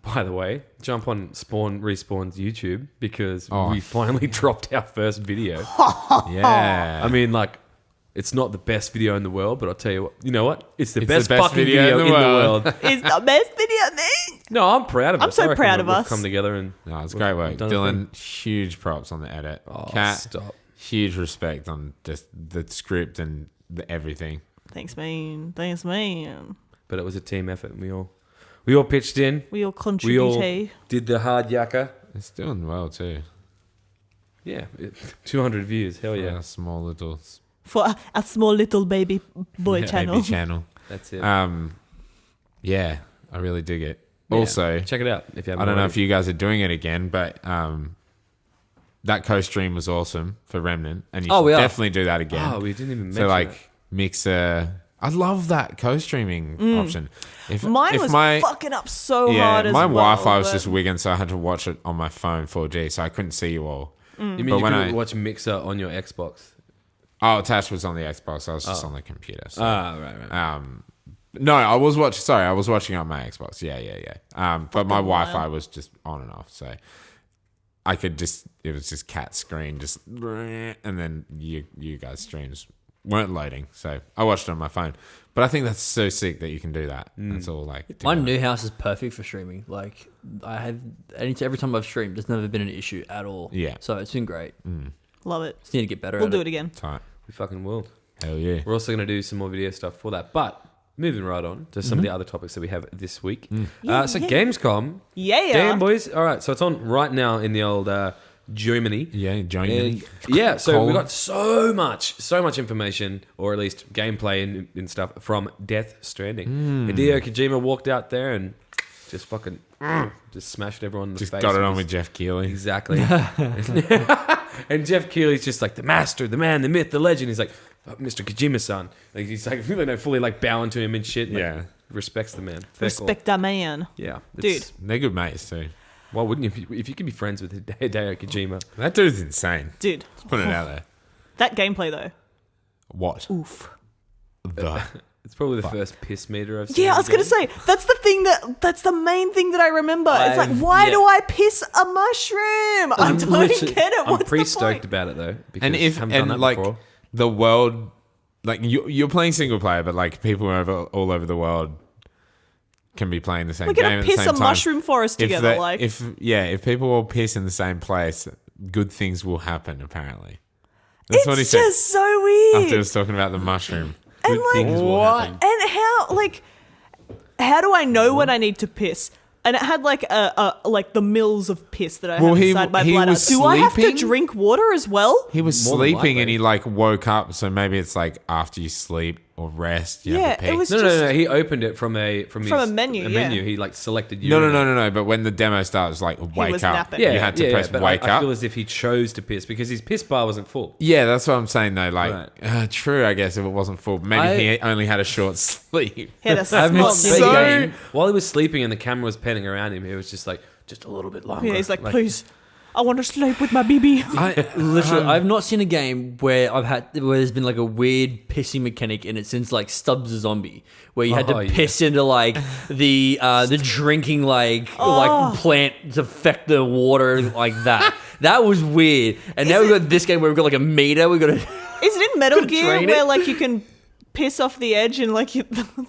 By the way, jump on Respawn's YouTube because we finally dropped our first video. Yeah. I mean, like, it's not the best video in the world, but I'll tell you what. You know what? It's the best, the best fucking video video in in the the world. world. It's the best video, man. No, I'm proud of us. I'm so I reckon proud of we've us. come together and No, it's we've great work. done a thing. Dylan, huge props on the edit. Oh, Kat, stop. huge respect on just the script and everything. Thanks, man. Thanks, man. But it was a team effort, and we all pitched in. We all We contribute. all did the hard yakka. It's doing well too. Yeah, 200 views. Hell For yeah, a small little For a small little baby boy Yeah, channel. baby channel. that's it. Yeah, I really dig it. Yeah, Also, check it out if you haven't. I don't know if already. you guys are doing it again, but that co-stream was awesome for Remnant, and you Oh, should we are. definitely do that again. Oh, we didn't even mention So like that. Mixer, I love that co-streaming option. If Mine if was my fucking up so yeah, hard as my well. Wi-Fi was but- just wigging, so I had to watch it on my phone 4G, so I couldn't see you all. You mean but you when couldn't I- watch Mixer on your Xbox? Oh, Tash was on the Xbox. I was just on the computer. So. Ah, right. No, I was watching. Sorry, I was watching on my Xbox. Yeah. But my Wi-Fi was just on and off, so I could just. It was just cat screen, just and then you guys' streams weren't loading, so I watched it on my phone. But I think that's so sick that you can do that. That's all like. My together. new house is perfect for streaming. Like I have every time I've streamed, there's never been an issue at all. Yeah. So it's been great. Love it. Just need to get better. We'll at do it again. Tight. We fucking will. Hell yeah. We're also going to do some more video stuff for that. But moving right on to some of the other topics that we have this week. So Gamescom. Yeah. Damn, boys. All right. So it's on right now in the old Germany. Yeah, join And, me. yeah, so we Colin. got so much information, or at least gameplay and stuff from Death Stranding. Hideo Kojima walked out there and just fucking just smashed everyone in the Just face. got it with on his- with Jeff Keighley. Exactly. And Jeff Keighley's just like the master, the man, the myth, the legend. He's like, Mr. Kojima-san. Like he's like fully like bowing to him and shit. Like, respects the man. Fair Respect call. that man. Yeah, Dude. They're good mates too. Why wouldn't you? If you could be friends with Hideo Kojima, That dude's insane. Dude. Let's put it out there. That gameplay, though. What? Oof. it's probably the first piss meter I've seen. Yeah, I was going to say, that's the main thing that I remember. It's like, why do I piss a mushroom? I don't get it. I'm What's pretty the stoked point? about it, though. Because And I haven't done that like before. the world, like you're playing single player, but like people all over the world can be playing the same We're game going at to the piss same a time. mushroom forest together. If people all piss in the same place, good things will happen. Apparently, that's what he It's said just so weird. after he was talking about the mushroom. And Good like, things will happen. and how do I know when I need to piss? And it had like like the mils of piss that I Well, have he- inside my he bladder. was Do I have to sleeping? drink water as well? He was More than sleeping likely. and he like woke up, so maybe it's like after you sleep or rest. You Yeah, have to pee. it was No, just He opened it from a menu, yeah. He like selected. No. urinate. But when the demo starts, like wake was up, napping. you had to press but wake I up. feel as if he chose to piss because his piss bar wasn't full. Yeah, that's what I'm saying though. Like, Right. true, I guess if it wasn't full, maybe he only had a short sleep. he had a I've not small seen mil. the game. While he was sleeping and the camera was panning around him, he was just like, just a little bit longer. Yeah, he's like, please, I want to sleep with my BB. I've not seen a game where there's been like a weird pissing mechanic in it since like Stubbs the Zombie, where you had to Oh, yeah. piss into like the drinking like Oh. plant to affect the water like that. That was weird. And now we've got this game where we've got like a meter. We've got a Is it in Metal Couldn't Gear train it. where like you can piss off the edge and like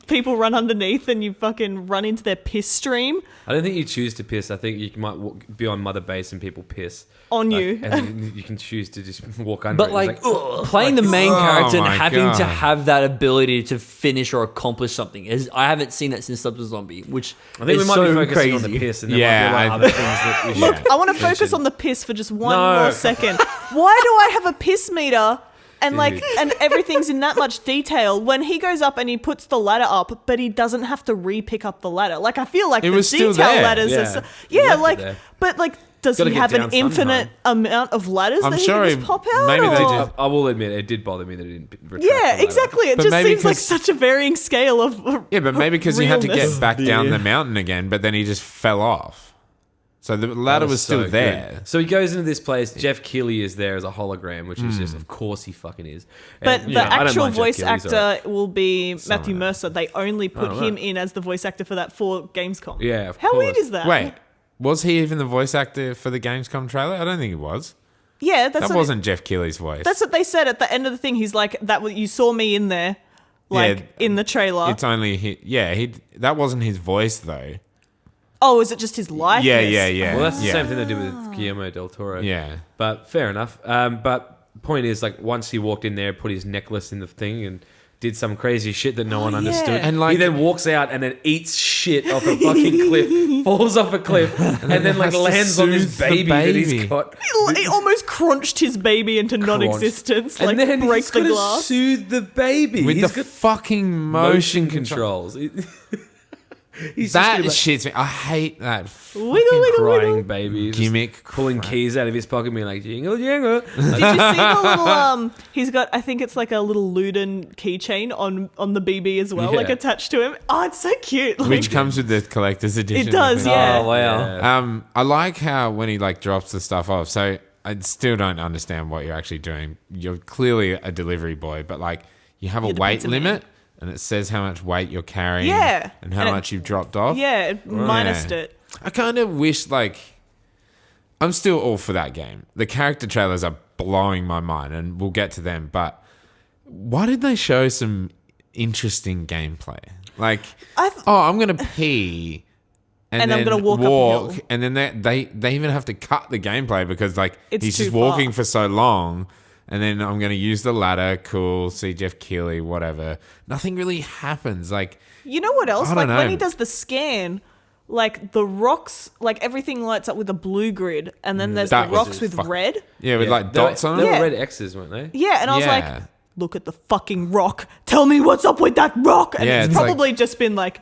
people run underneath and you fucking run into their piss stream I don't think you choose to piss. I think you might be on Mother Base and people piss on Like, you? and then you can choose to just walk under. But it. like, It's ugh. playing the main oh character and my having to God. have that ability to finish or accomplish something is I haven't seen that since Stubbs the Zombie, which I think we is might so be focusing crazy. on the piss, and there Yeah, might be I- other things that we Look, should I want to focus mention. on the piss for just one No. more second. Why do I have a piss meter and like Dude. and everything's in that much detail when he goes up and he puts the ladder up, but he doesn't have to re-pick up the ladder? Like I feel like It the was still detail there. ladders Yeah. are so, You yeah, left it like there. but like does Gotta he get have an down infinite amount of ladders I'm that sure he he- can just pop out? maybe they or- just- I will admit, it did bother me that it didn't retract Yeah, the ladder. exactly. It But just maybe seems like 'cause- such a varying scale of Yeah, but maybe because he had to realness. get back down the mountain again, but then he just fell off. So the ladder That was so still there. good. So he goes into this place. Jeff Keighley is there as a hologram, which is just, of course, he fucking is. But And, the you know, I don't actual mind Jeff voice Keighley, he's actor alright. will be Matthew Mercer. They only put Oh, him right. in as the voice actor for that for Gamescom. Yeah, of How course. weird is that? Wait, was he even the voice actor for the Gamescom trailer? I don't think he was. Yeah, that's That what wasn't Jeff Keighley's voice. that's what they said at the end of the thing. He's like, "That you saw me in there, like Yeah, in the trailer." It's only that wasn't his voice though. Oh, is it just his likeness? Yeah. Well, that's the yeah. same thing they did with Guillermo del Toro. Yeah. But fair enough. But point is, like, once he walked in there, put his necklace in the thing, and did some crazy shit that no one understood. yeah. And, like- he then walks out and then eats shit off a fucking cliff, falls off a cliff, and then like has to lands on this soothe the baby that he's baby. got. He almost crunched his baby into non-existence, And like then break he's the gotta glass. soothe the baby With He's the got fucking motion control. controls. He's just That gonna be, like, shits me. I hate that Wiggle, wiggle, crying wiggle. baby, just gimmick. pulling keys out of his pocket, being like jingle jingle. Did you see the little he's got, I think it's like a little Luden keychain on the BB as well, Yeah. like attached to him. Oh, it's so cute. Like, Which comes with the collector's edition. It does, I think. yeah. Oh wow. Yeah. I like how when he like drops the stuff off. So I still don't understand what you're actually doing. You're clearly a delivery boy, but like you have a You're the weight pizza man. limit, and it says how much weight you're carrying, Yeah. and how And it- much you've dropped off. yeah, it minused Yeah. it. I kind of wish like I'm still all for that game. The character trailers are blowing my mind, and we'll get to them. But why did they show some interesting gameplay? Like, I'm gonna pee. And I'm then gonna walk up a hill. and then they even have to cut the gameplay because like It's he's too just walking far. for so long, and then I'm gonna use the ladder. Cool, see Jeff Keighley, whatever. Nothing really happens. Like, You know what else? I Like don't when know. he does the scan, like the rocks, like everything lights up with a blue grid, and then there's the That was rocks just with fuck- red. yeah, with like They were- dots on They them. Yeah. were red X's, weren't they? Yeah, and I was like, Yeah. look at the fucking rock. Tell me what's up with that rock. And Yeah, it's it's like- probably just been like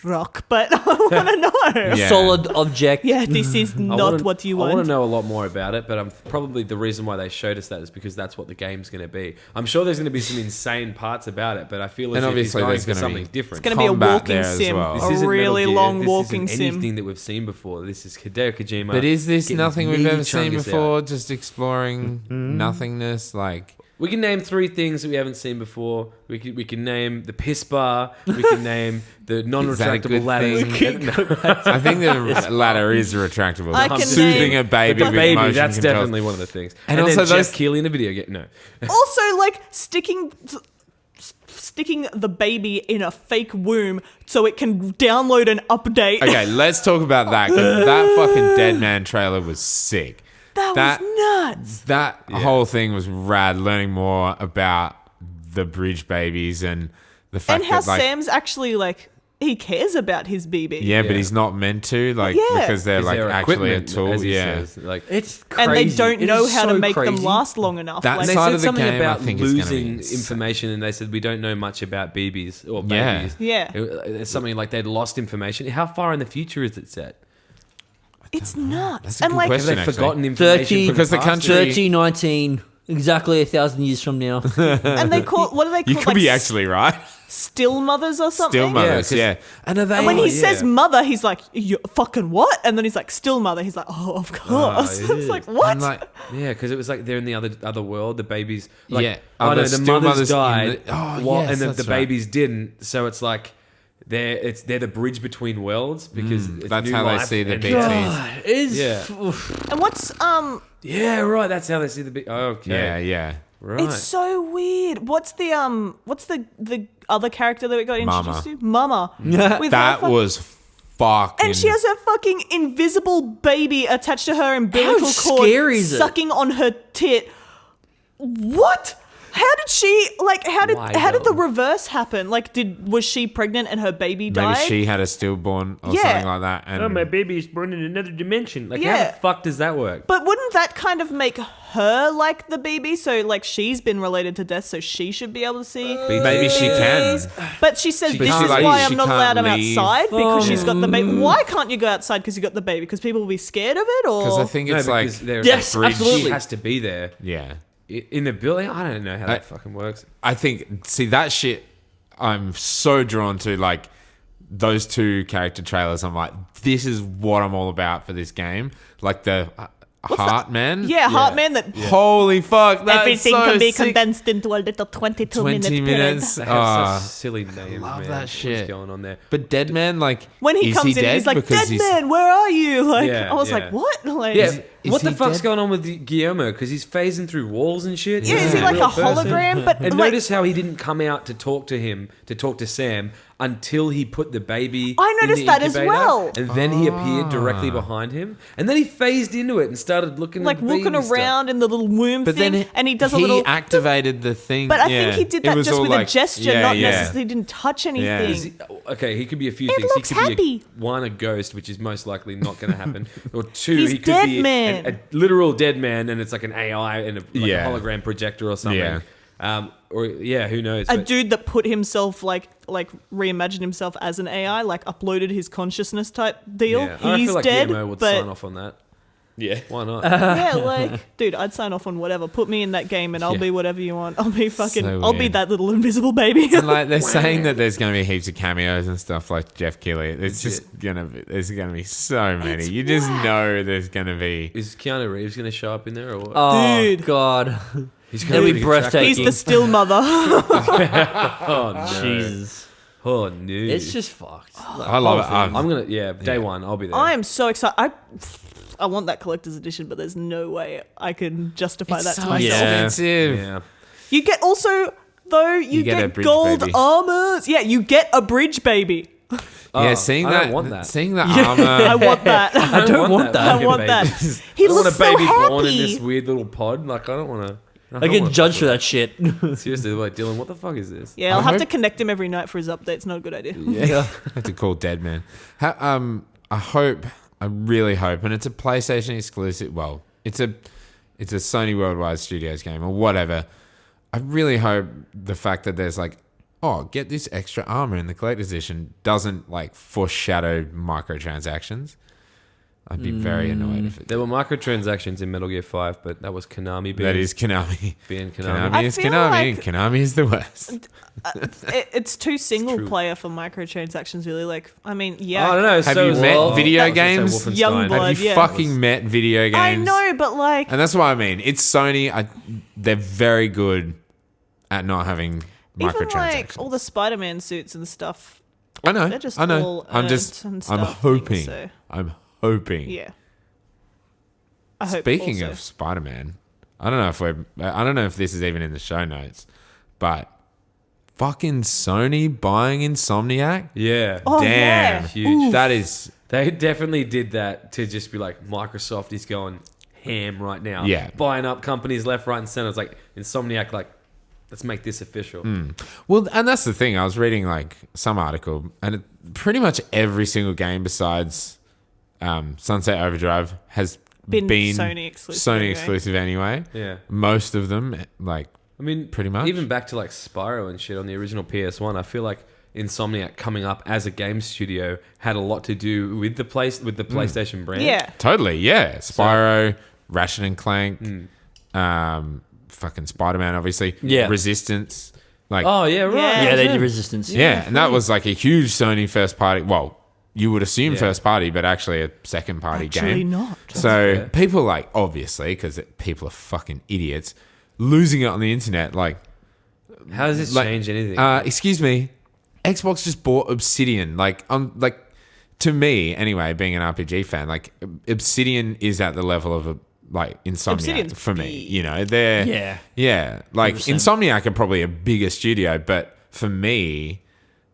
rock, but I want to know. Yeah. Solid object. Yeah, this is not what you I want want. to know a lot more about it, but probably the reason why they showed us that is because that's what the game's going to be. I'm sure there's going to be some insane parts about it, but I feel as And if he's obviously going there's for gonna something be different. It's going to be a combat walking there as sim, well. This a isn't really Metal Gear. long This walking isn't sim. anything that we've seen before. This is Hideo Kojima. But is this getting nothing we've meaty ever seen chungus before? out. Just exploring nothingness, like We can name 3 things that we haven't seen before. We can name the piss bar. We can name the non-retractable good ladder. thing? I think the ladder is retractable. I can Soothing name- a baby The with baby, motion that's controls. definitely one of the things. And And also also those- Jeff Keighley in a video game. No. Also, like sticking the baby in a fake womb so it can download an update. Okay, let's talk about that, because that fucking Dead Man trailer was sick. That was nuts. That whole thing was rad, learning more about the bridge babies and the fact And how that, like, Sam's actually like he cares about his BB. yeah, but Yeah. he's not meant to, like, Yeah. because they're Is like there actually a equipment, tool. as he Yeah, says. Like, It's And crazy. they don't It know is how to so make them crazy. last long enough. That And they side said of the something game, I about think, is gonna be losing insane. information, and they said we don't know much about BBs or Yeah. babies. Yeah. It's something like they'd lost information. How far in the future is it set? It's nuts. That's a And good like question. Have they actually. forgotten information? 30 from Because the past? country- 3019, exactly 1,000 years from now. and they call what do they call You it? could Like be actually right. still mothers or something? Still mothers, 'cause- yeah. And are they? And when he Oh, says yeah. mother, he's like, you fucking what? And then he's like, still mother. He's like, oh, of course. yeah. It's like, what? And like, Yeah, because it was like they're in the other world. The babies, like, Yeah. oh no, the the still mothers mothers in died, the- oh, while- yes, and the that's right. babies didn't. So it's like they're the bridge between worlds because it's that's new how they life see the and- BTs. God, it's Yeah. and what's Yeah, right. That's how they see the big. Okay, Yeah, yeah. right. it's so weird. What's the other character that we got introduced to? Mama. With That her was fucking. and she has a fucking invisible baby attached to her umbilical How cord, scary is it? sucking on her tit. What? How did she like? How did Why the though? reverse happen? Like, was she pregnant and her baby Maybe died? she had a stillborn or Yeah. something like that. And Oh, my baby is born in another dimension. Like, how Yeah. the fuck does that work? But wouldn't that kind of make her like the BB? So like she's been related to death, so she should be able to see. maybe she can. But she says She this can't, is like, why she I'm not allowed can't him leave. outside because she's got the baby. Why can't you go outside because you got the baby? Because people will be scared of it, or Because I think it's no, like. because they're Yes, a bridge. absolutely. She has to be there Yeah. in the building. I don't know how that fucking works. I think, see, that shit, I'm so drawn to, like, those 2 character trailers. I'm like, this is what I'm all about for this game. Like, the Heart Man. yeah, Heartman that Holy fuck, that's everything so can be sick. condensed into a little 22 20 minutes. They have Oh. such silly names. love man. that What's shit. going on there? But Dead Man, like, when he is comes he in, dead? he's like, Because "Dead man, where are you?" Like, Yeah, I was yeah. like, "What?" Like, Yeah, is what the he fuck's dead? going on with Guillermo? Because he's phasing through walls and shit. yeah, is he like a hologram? But And like, notice how he didn't come out to talk to Sam until he put the baby. I noticed in the that as incubator, well. And then he appeared directly behind him, and then he phased into it and started looking like at the walking baby stuff. around in the little womb But thing, then and he does a he little. activated the thing. But I yeah. think he did It that was just all with like- a gesture, yeah, not yeah. necessarily. He didn't touch anything. Is he- okay, he could be a few It things. looks He could be happy. a ghost, which is most likely not going to happen, or 2, He's he could dead be man. a literal dead man, and it's like an AI and a Yeah. hologram projector or something. Yeah. Or yeah, who knows? A But- dude that put himself like reimagined himself as an AI, like uploaded his consciousness type deal. yeah. I He's feel like dead, Guillermo would but sign off on that. Yeah. Why not? yeah, like, dude, I'd sign off on whatever. Put me in that game, and I'll Yeah. be whatever you want. I'll be fucking. So I'll be weird. that little invisible baby. And like they're saying that there's going to be heaps of cameos and stuff like Jeff Keighley. It's just there's going to be so many. It's You just whack. know there's going to be. Is Keanu Reeves going to show up in there or what? Oh, Dude. God. He's That'd be gonna breathtaking. He's the still mother. Oh no! Jesus. Oh no! It's just fucked. I love it. I'm gonna day one. I'll be there. I am so excited. I want that collector's edition, but there's no way I can justify that to myself. expensive. yeah. You get also though you, get a get bridge gold baby. armors. Yeah, you get a bridge baby. Yeah, Oh, seeing I that, don't want that. seeing the I armor. want that. I don't want that. I fucking want baby. that. He I don't want looks a baby so born in this happy. weird little pod. Like I don't want to. I get judged for that shit. Seriously, like Dylan, what the fuck is this? Yeah, I'll I have to hope- connect him every night for his updates. Not a good idea. Yeah, I have to call Dead Man. I really hope, and it's a PlayStation exclusive. Well, it's a Sony Worldwide Studios game or whatever. I really hope the fact that there's like oh, get this extra armor in the collector's edition doesn't like foreshadow microtransactions, I'd be very annoyed if it There were microtransactions in Metal Gear 5, but that was Konami being... That is Konami. Being Konami Konami. is I feel Konami, like- and Konami is the worst. It's too single true. player for microtransactions, really. Like, I mean, Oh, yeah. I don't know. Have so you is- met I was video gonna say games? Wolfenstein. Youngblood. Have you yeah. fucking met video games? I know, but like, And that's what I mean. It's Sony. They're very good at not having even microtransactions. like all the Spider-Man suits and stuff. I know. They're just I know. all I'm earned just. and I'm stuff, hoping. so- I'm hoping. Yeah. I hope Speaking also. of Spider-Man, I don't know if this is even in the show notes, but fucking Sony buying Insomniac. Yeah. Oh, Damn, yeah. huge. That is. They definitely did that to just be like, Microsoft is going ham right now. Yeah. Buying up companies left, right, and center. It's like Insomniac, like, let's make this official. Well, and that's the thing. I was reading like some article, and pretty much every single game besides Sunset Overdrive has Been been Sony exclusive Sony anyway. exclusive anyway. Yeah. Most of them, like I mean, Pretty much. Even back to like Spyro and shit on the original PS1, I feel like Insomniac coming up as a game studio had a lot to do with the PlayStation brand. Yeah. totally, yeah. Spyro, Ratchet and Clank, fucking Spider-Man, obviously. Yeah. Resistance, like Oh yeah, right. Yeah. Yeah, they did Resistance. yeah, and that was like a huge Sony first party. Well, you would assume Yeah. first party, but actually a second party Actually game. not. So fair. people like obviously because people are fucking idiots, losing it on the internet. Like, How does this like, change anything? excuse me, Xbox just bought Obsidian. Like, to me anyway, being an RPG fan, like Obsidian is at the level of a like Insomniac Obsidian's for me. big. You know, they're Yeah. like 100%. Insomniac are probably a bigger studio, but for me,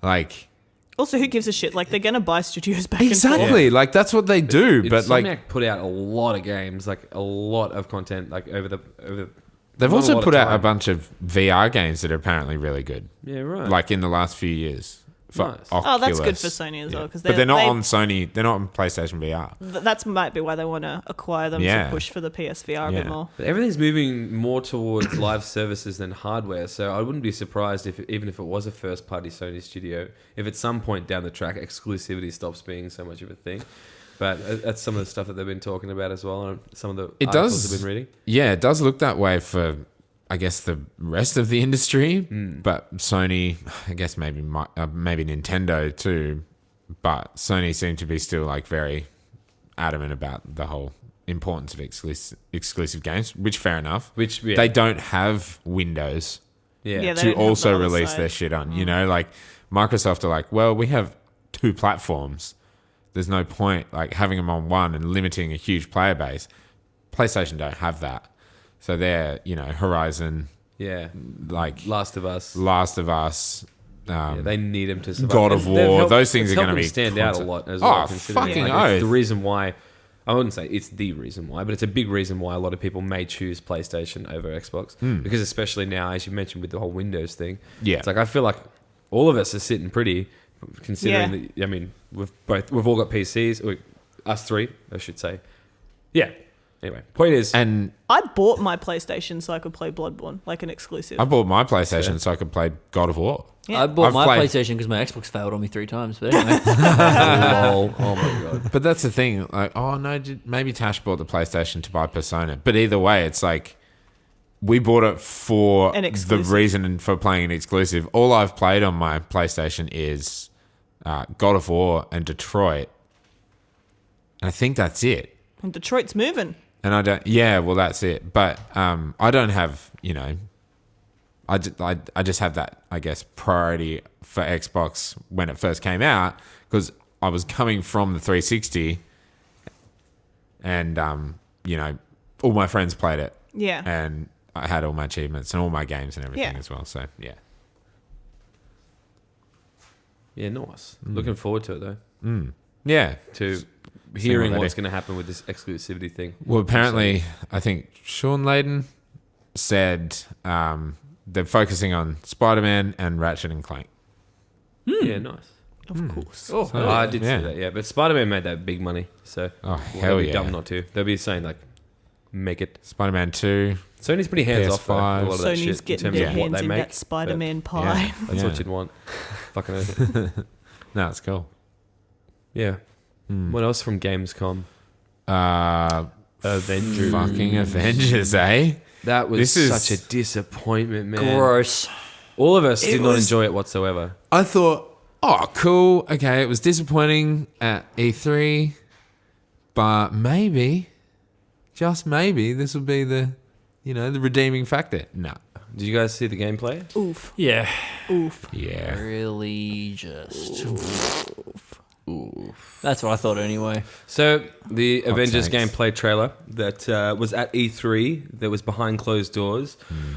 like. Also, who gives a shit? Like, they're gonna buy studios back Exactly, like that's what they do. But like Insomniac put out a lot of games, like a lot of content, like over the. they've not a also lot of put out a time. bunch of VR games that are apparently really good. Yeah, right. Like in the last few years. For Nice. Oh, that's good Oculus. for Sony as well, 'cause but they're not they- on Sony. They're not on PlayStation VR. That's might be why they want to acquire them Yeah. to push for the PSVR a Yeah. bit more. But everything's moving more towards live services than hardware, so I wouldn't be surprised if, even if it was a first-party Sony studio, if at some point down the track exclusivity stops being so much of a thing. But that's some of the stuff that they've been talking about as well, and some of the articles I've been reading. Yeah, it does look that way for, I guess, the rest of the industry. But Sony, I guess maybe Nintendo too. But Sony seem to be still like very adamant about the whole importance of exclusive games, which fair enough. Which yeah, They don't have Windows yeah. Yeah, they to don't have also the other release side. their shit on. You know, like Microsoft are like, well, we have 2 platforms. There's no point like having them on one and limiting a huge player base. PlayStation don't have that. So they're, Horizon, yeah. like Last of Us. Yeah, They need them to survive. God of And they've War, helped- those things it's are gonna helped them be stand out a constant. lot as Oh, well. considering, fucking it's oath. the reason why. I wouldn't say it's the reason why, but it's a big reason why a lot of people may choose PlayStation over Xbox. Because especially now, as you mentioned with the whole Windows thing, Yeah. it's like I feel like all of us are sitting pretty, considering that. I mean, we've all got PCs. Us three, I should say. Yeah. Anyway, point is, and I bought my PlayStation so I could play Bloodborne, like an exclusive. I bought my PlayStation so I could play God of War. Yeah. I bought I've my played- PlayStation because my Xbox failed on me 3 times. But anyway, lol. Oh my god. But that's the thing. Like, oh no, maybe Tash bought the PlayStation to buy Persona. But either way, it's like we bought it for An the exclusive. reason for playing an exclusive. All I've played on my PlayStation is God of War and Detroit. And I think that's it. And Detroit's moving. And I don't. Yeah, well, that's it. But I don't have. I just have that, I guess, priority for Xbox when it first came out because I was coming from the 360, and all my friends played it, Yeah. and I had all my achievements and all my games and everything Yeah. as well. So yeah, Yeah, nice. Looking forward to it though. yeah. To what hearing they what's do. going to happen with this exclusivity thing. Well, apparently, I think Sean Layden said they're focusing on Spider-Man and Ratchet and Clank. Yeah, nice. Of course. Oh, I did yeah. see that. Yeah, but Spider-Man made that big money, so Oh, they'd hell be yeah. dumb not to. They'll be saying like, make it. Spider-Man 2. Sony's pretty hands off though, PS5. a lot of that Sony's shit in getting terms their of what hands they in make. that Spider-Man but pie. That's Yeah. what you'd want. Fucking oath. No, it's cool. Yeah. What else from Gamescom? Uh, Avengers. fucking Avengers, eh? That was This is- such a disappointment, man. Gross. All of us did not was- enjoy it whatsoever. I thought, oh, cool. Okay, it was disappointing at E3, but maybe, just maybe, this will be the redeeming factor. No. Did you guys see the gameplay? Oof. Yeah. Oof. Yeah. Really just. That's what I thought anyway. So the Avengers takes. gameplay trailer that was at E3, that was behind closed doors,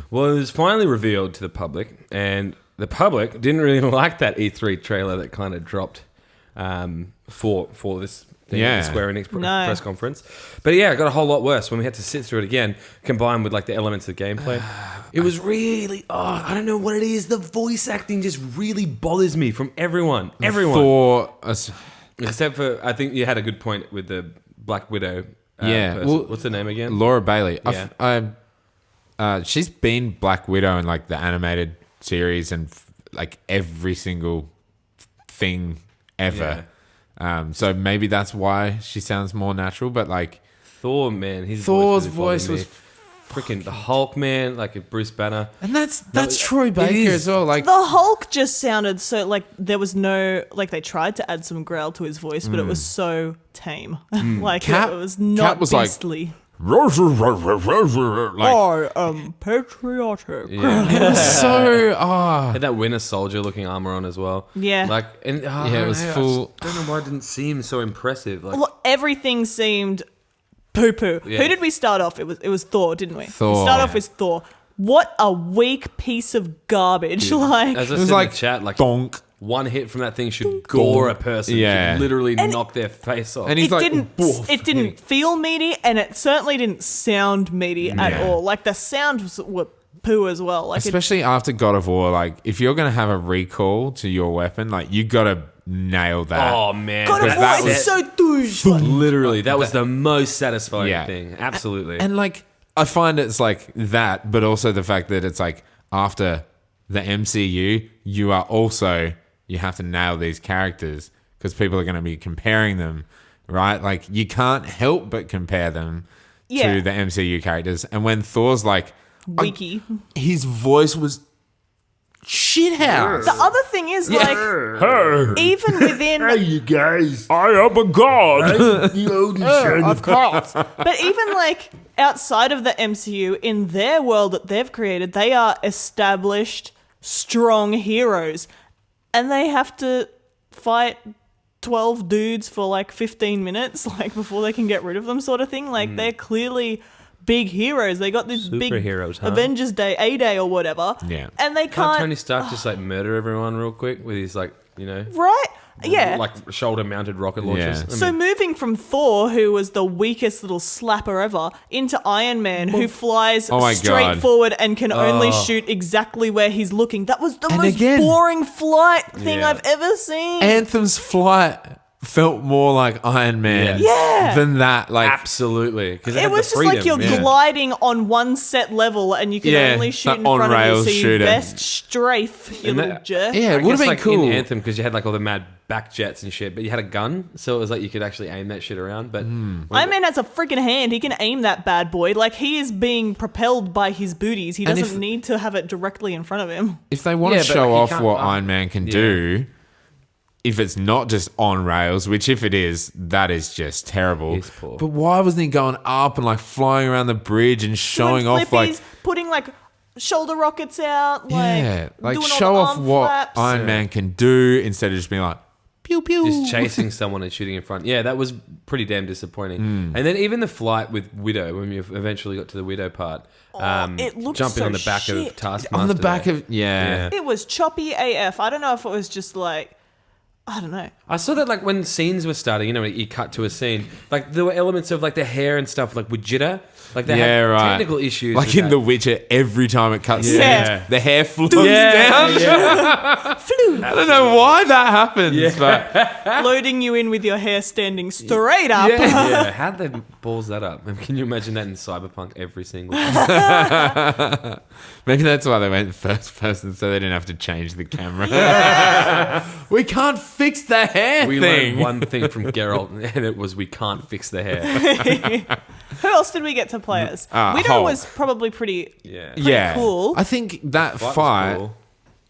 was finally revealed to the public, and the public didn't really like that E3 trailer that kind of dropped for this thing, Yeah. the Square Enix No. press conference. But yeah, it got a whole lot worse when we had to sit through it again, combined with like the elements of the gameplay. It was really, I don't know what it is. The voice acting just really bothers me from everyone. Thor, Except for, I think you had a good point with the Black Widow. Yeah, person. well, What's her name again? Laura Bailey. Yeah. She's been Black Widow in like the animated series and like every single thing ever. So maybe that's why she sounds more natural. But like Thor, man, his Thor's voice voice was was freaking the Hulk, man, like a Bruce Banner. and that's Troy Baker is. as well. Like The Hulk just sounded so like there was no like they tried to add some growl to his voice, but it was so tame. Like Cap- it was not Cap was like- beastly. like I am patriotic. Yeah. it was so Had that Winter Soldier looking armor on as well. Yeah. Like, and it was full. I don't know why it didn't seem so impressive. Like, Well, everything seemed poo poo. Yeah. Who did we start off? It was Thor, didn't we? Thor. We started off with Thor. What a weak piece of garbage! Like as I It was said like in the chat, like donk. one hit from that thing should gore a person. Yeah. Should literally knock their face off. And he's it like, didn't. "Woof." It didn't feel meaty, and it certainly didn't sound meaty at Yeah. all. Like the sounds were poo as well. Like Especially after God of War, like if you're gonna have a recall to your weapon, like you gotta nail that. Oh man, God of War that is was- so douche. literally that was the most satisfying Yeah. thing. Absolutely. And like I find it's like that, but also the fact that it's like after the MCU, you have to nail these characters because people are going to be comparing them, right? Like you can't help but compare them Yeah. to the MCU characters. And when Thor's like Wiki. his voice was shithouse. The other thing is like even within you guys. I am a god. The only son of but even like outside of the MCU in their world that they've created, they are established strong heroes and they have to fight 12 dudes for like 15 minutes like before they can get rid of them sort of thing. Like they're clearly big heroes. They got this big Superheroes, huh? Avengers Day, A-Day or whatever. Yeah. And they Can't can't Tony Stark just like murder everyone real quick with his like, you know, right? Yeah. like shoulder-mounted rocket launchers? Yeah. I So mean, moving from Thor, who was the weakest little slapper ever, into Iron Man, who flies Oh my straight God. forward and can only shoot exactly where he's looking. That was the And most again- boring flight thing Yeah. I've ever seen. Anthem's flight felt more like Iron Man Yeah. than that. Like absolutely, because it was just like you're gliding on one set level and you can Yeah, only shoot that in front of you, on-rails so you shooter. best strafe, you And little that- jerk. yeah, it would have been like cool. in Anthem because you had like all the mad back jets and shit, but you had a gun, so it was like you could actually aim that shit around. But Iron Man has a freaking hand. He can aim that bad boy. Like, he is being propelled by his booties. He And doesn't if- need to have it directly in front of him. If they want Yeah, to but, show like, you off can't- what Iron Man can do, if it's not just on rails, which if it is, that is just terrible. He's poor. But why wasn't he going up and like flying around the bridge and showing Doing off like flippies, putting like shoulder rockets out, like yeah, like doing all show the off arm what flaps. Iron Man can do instead of just being like pew pew. just chasing someone and shooting in front. Yeah, that was pretty damn disappointing. And then even the flight with Widow, when you eventually got to the Widow part, it looked jumping so on the back shit. of Taskmaster. on the back there. of yeah. It was choppy AF. I don't know if it was just like I don't know. I saw that like when scenes were starting, you know, you cut to a scene, like there were elements of like the hair and stuff like with jitter. Like they had technical issues. Like with in that. The Witcher, every time it cuts, Yeah. the hair flows down. Flew. I don't know why that happens, but Loading you in with your hair standing straight up. Yeah, how'd they balls that up? Can you imagine that in Cyberpunk every single time? maybe that's why they went first person, so they didn't have to change the camera. We can't fix the hair We thing. learned one thing from Geralt, and it was we can't fix the hair. Who else did we get to play as? Widow Hulk. was probably pretty Yeah. cool. I think that Fight fight was cool.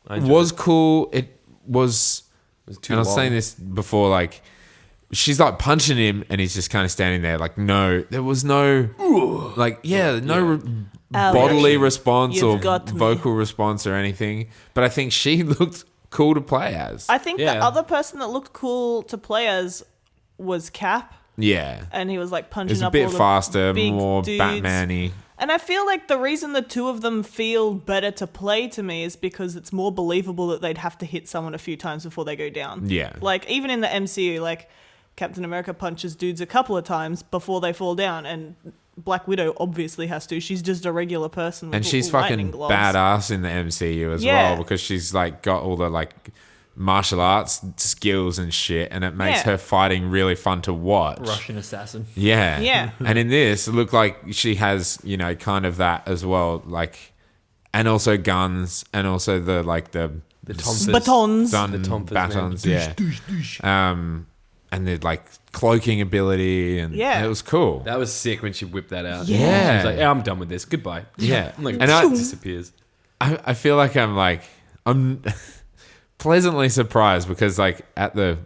I enjoyed was cool. It was, It was too and I was long. saying this before, like, she's like punching him and he's just kind of standing there like, no, there was no, like, no bodily Ouch. response You've or got me. vocal response or anything. But I think she looked cool to play as. I think the Yeah. other person that looked cool to play as was Cap, Yeah. and he was like punching It's a up bit all the faster, big more dudes. Batman-y. And I feel like the reason the two of them feel better to play to me is because it's more believable that they'd have to hit someone a few times before they go down. Yeah. Like, even in the MCU, like, Captain America punches dudes a couple of times before they fall down, and Black Widow obviously has to. She's just a regular person with And she's lightning fucking gloves. badass in the MCU as Yeah. well, because she's like got all the like martial arts skills and shit, and it makes Yeah. her fighting really fun to watch. Russian assassin. Yeah. Yeah. And in this, it looked like she has, you know, kind of that as well. Like, and also guns, and also the Thompson. Batons. stun The Thompson, batons, man. yeah. And the like cloaking ability, and Yeah. it was cool. That was sick when she whipped that out. Yeah. She's like, I'm done with this. Goodbye. Yeah. I'm like, And I- disappears. I feel like I'm pleasantly surprised because like at the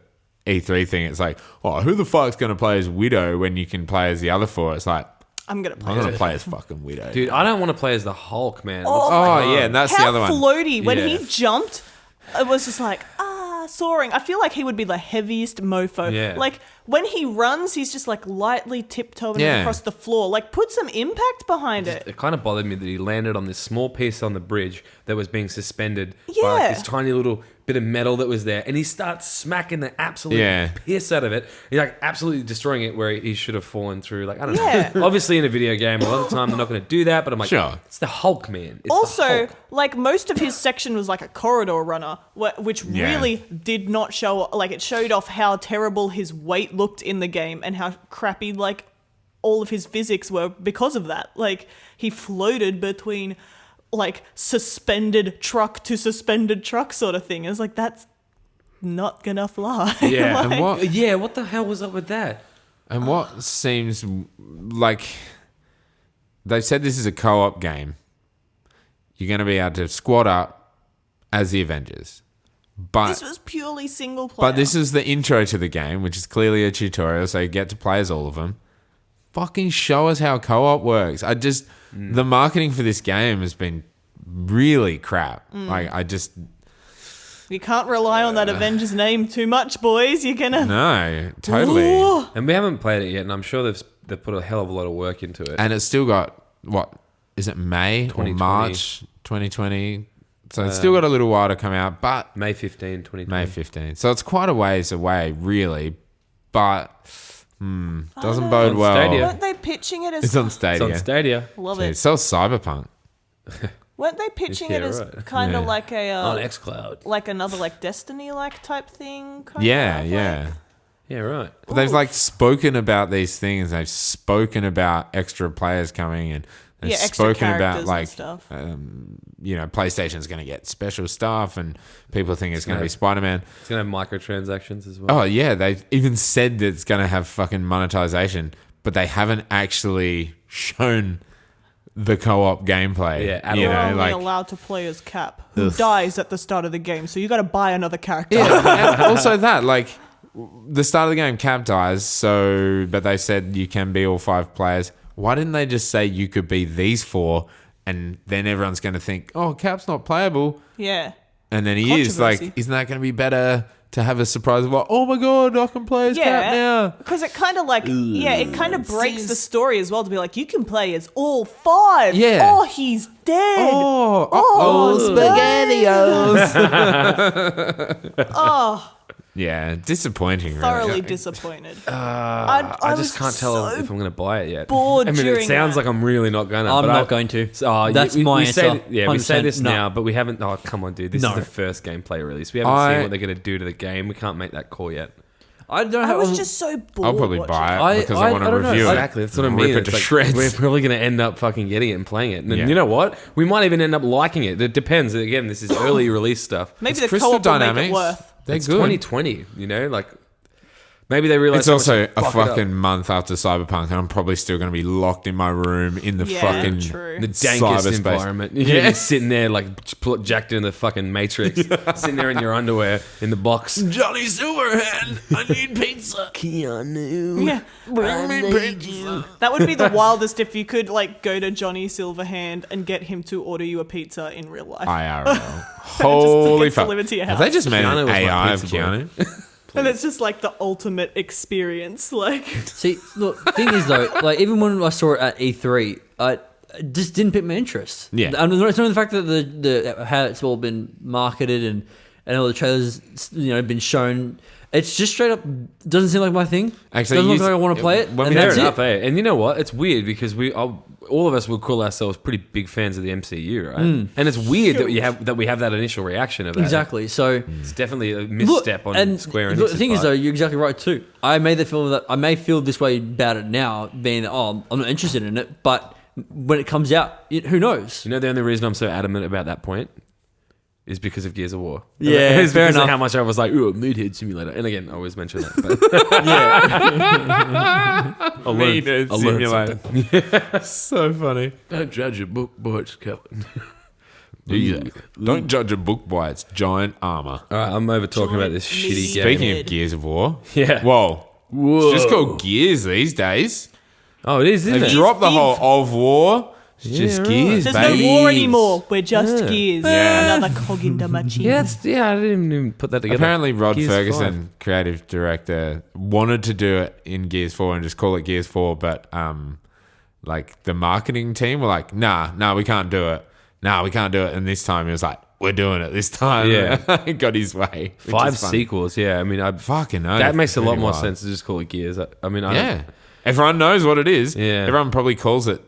E3 thing, it's like, oh, who the fuck's going to play as Widow when you can play as the other four? It's like, I'm going to play I'm as going to play as fucking Widow. Dude, I don't want to play as the Hulk, man. Oh, yeah, and that's How the other one. floaty. When Yeah. he jumped, it was just like, soaring. I feel like he would be the heaviest mofo. Yeah. Like, when he runs, he's just like lightly tiptoeing Yeah. across the floor. Like, put some impact behind it. It kind of bothered me that he landed on this small piece on the bridge that was being suspended by Yeah. like this tiny little bit of metal that was there, and he starts smacking the absolute Yeah. piss out of it. He's like absolutely destroying it where he should have fallen through. Like, I don't Yeah. know. Obviously, in a video game, a lot of the time they're not going to do that, but I'm like, Sure. it's the Hulk, man. It's the Also, Hulk. like, most of his section was like a corridor runner, which Yeah. really did not show, like, it showed off how terrible his weight looked in the game and how crappy, like, all of his physics were because of that. Like, he floated between, like, suspended truck to suspended truck sort of thing. It's like, that's not gonna fly. Yeah. Like, And what Yeah, what the hell was up with that? And what seems like they've said this is a co-op game. You're going to be able to squad up as the Avengers. this was purely single player. But this is the intro to the game, which is clearly a tutorial, so you get to play as all of them. Fucking show us how co-op works. The marketing for this game has been really crap. Like, You can't rely on that Avengers name too much, boys. You're gonna... no, totally. Ooh. And we haven't played it yet, and I'm sure they've put a hell of a lot of work into it. And it's still got, what, is it May or 2020. March 2020? So it's still got a little while to come out, but May 15, 2020. May 15. So it's quite a ways away, really, but doesn't bode On well. Stadia. Weren't they pitching it as... It's on It's Stadia. on Stadia. Love Jeez, it. so Cyberpunk. Weren't they pitching it Yeah, as right. kind of Yeah. like a... On xCloud. like another like Destiny-like type thing? Kind Yeah, of, yeah. Like, Yeah, right. But they've like spoken about these things. They've spoken about extra players coming, and they've yeah, extra spoken about characters like and stuff. PlayStation's going to get special stuff, and people think it's going to Yeah. be Spider-Man. It's going to have microtransactions as well. Oh yeah, they've even said that it's going to have fucking monetization, but they haven't actually shown the co-op gameplay. Yeah, at you all. You're know, only like allowed to play as Cap, who dies at the start of the game, so you got to buy another character. yeah, and also that like the start of the game, Cap dies. So, but they said you can be all 5 players. Why didn't they just say you could be these 4, and then everyone's going to think, oh, Cap's not playable, Yeah. and then he is. Like, Controversy. isn't that going to be better to have a surprise of like, oh my god, I can play as Cap now? Because it kind of like, it kind of breaks the story as well to be like, you can play as all 5. Yeah. Oh, he's dead. Oh, SpaghettiOs. Oh, Yeah, disappointing. Really. Thoroughly disappointed. I just can't tell if I'm going to buy it yet. bored I mean, it during sounds that. like I'm really not going to. I'm not going to. That's we my say, answer. yeah, we say 100% this no. now, but we haven't. Oh, come on, dude. This No. is the first gameplay release. We haven't seen what they're going to do to the game. We can't make that call yet. I don't I have. was just so bored. I'll probably watching buy it because I want to don't know. review it. Exactly, that's what I Rip mean. it It's to like, shreds. we're probably going to end up fucking getting it and playing it. And Yeah. you know what? We might even end up liking it. It depends. Again, this is early release stuff. Maybe It's the Crystal co-op will make it Dynamics. worth. They're It's good. 2020, you know? Like, maybe they realize It's how also much a they fuck it up. fucking month after Cyberpunk, and I'm probably still going to be locked in my room in the Yeah, fucking true. The dankest cyberspace. environment. You're just sitting there like jacked in the fucking Matrix, sitting there in your underwear in the box. Johnny Silverhand, I need pizza. Keanu. Yeah. Bring me pizza. That would be the wildest if you could like go to Johnny Silverhand and get him to order you a pizza in real life. IRL. Holy gets fuck. delivered to your Have they house. just made Keanu an was my AI of pizza boy. Keanu? And it's just like the ultimate experience. Like, See, look, thing is though, like even when I saw it at E3, it just didn't pick my interest. Yeah. I mean, it's not the fact that the how it's all been marketed and all the trailers, been shown. It's just straight up doesn't seem like my thing. Actually, doesn't look you- like I want to play it. when And we that's heard it. Enough, eh? And you know what? It's weird because all of us would call ourselves pretty big fans of the MCU, right? And it's weird that we have that initial reaction of that. Exactly. So It's definitely a misstep on Square Enix. The thing is, though, you're exactly right too. I may feel this way about it now, being that I'm not interested in it, but when it comes out, who knows? You know, the only reason I'm so adamant about that point is because of Gears of War. Yeah, it's fair because enough. of how much I was like, ooh, Meathead Simulator. And again, I always mention that. But I'll learn something. So funny. Don't judge a book by its cover. Don't judge a book by its giant armor. All right, I'm over talking about this shitty game. Speaking of Gears of War, Yeah. Whoa. Whoa. It's just called Gears these days. Oh, it is, isn't They've it? dropped the whole of war. It's just right. Gears, there's baby. no war anymore. We're just Gears. Yeah. Another cog in the machine. Yeah, I didn't even put that together. Apparently, Rod Gears Ferguson, 5. creative director, wanted to do it in Gears 4 and just call it Gears 4, but like the marketing team were like, nah, we can't do it. Nah, we can't do it. And this time he was like, we're doing it this time. Yeah. Got his way. which 5 is fun. sequels, yeah. I mean, Fucking no. that makes a lot pretty more wild. sense to just call it Gears. I mean, I Yeah. Everyone knows what it is. Yeah. Everyone probably calls it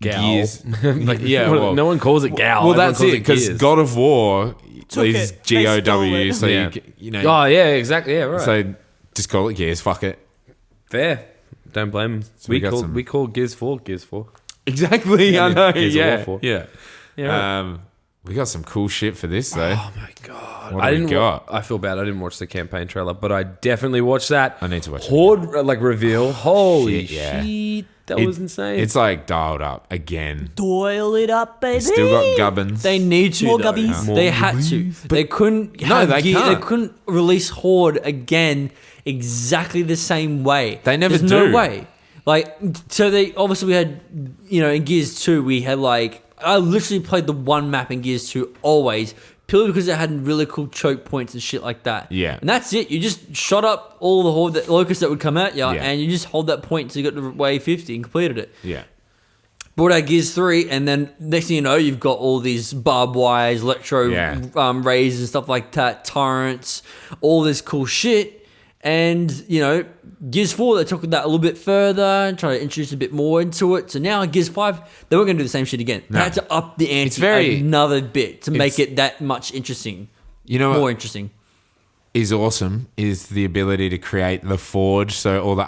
Gal. Gears. like, yeah, well, well, no one calls it Gal. well, Everyone that's calls it, because Gears. God of War Took is it. They stole GOW, it. so Yeah. you know. Oh, yeah, exactly. Yeah, right. So just call it Gears. Fuck it. Fair. Don't blame them. we got We call Gears 4 Gears 4. Exactly. I know. Gears of Yeah. War 4. Yeah. Yeah. We got some cool shit for this though. Oh my god! What do we got? I feel bad. I didn't watch the campaign trailer, but I definitely watched that. I need to watch it Horde reveal. Holy Shit, yeah. shit! That It- was insane. It's like dialed up again. Doil it up, baby. Still got gubbins. They need to. More though. gubbies. More They had to. They couldn't. No, have they Gear- can't. They couldn't release Horde again exactly the same way. They never There's do. no way. Like, so they obviously we had, in Gears 2 we had like I literally played the one map in Gears 2 always. Purely because it had really cool choke points and shit like that. Yeah. And that's it. You just shot up all the Horde locusts that would come at you, Yeah. and you just hold that point until you got to wave 50 and completed it. Yeah. Brought out Gears 3, and then next thing you know, you've got all these barbed wires, electro Yeah. rays and stuff like that, turrets, all this cool shit. And, Gears 4, they took that a little bit further and tried to introduce a bit more into it. So now Gears 5, they weren't going to do the same shit again. They No. had to up the ante It's very- another bit to make it's- it that much interesting. You know More what interesting. is awesome is the ability to create the forge, so all the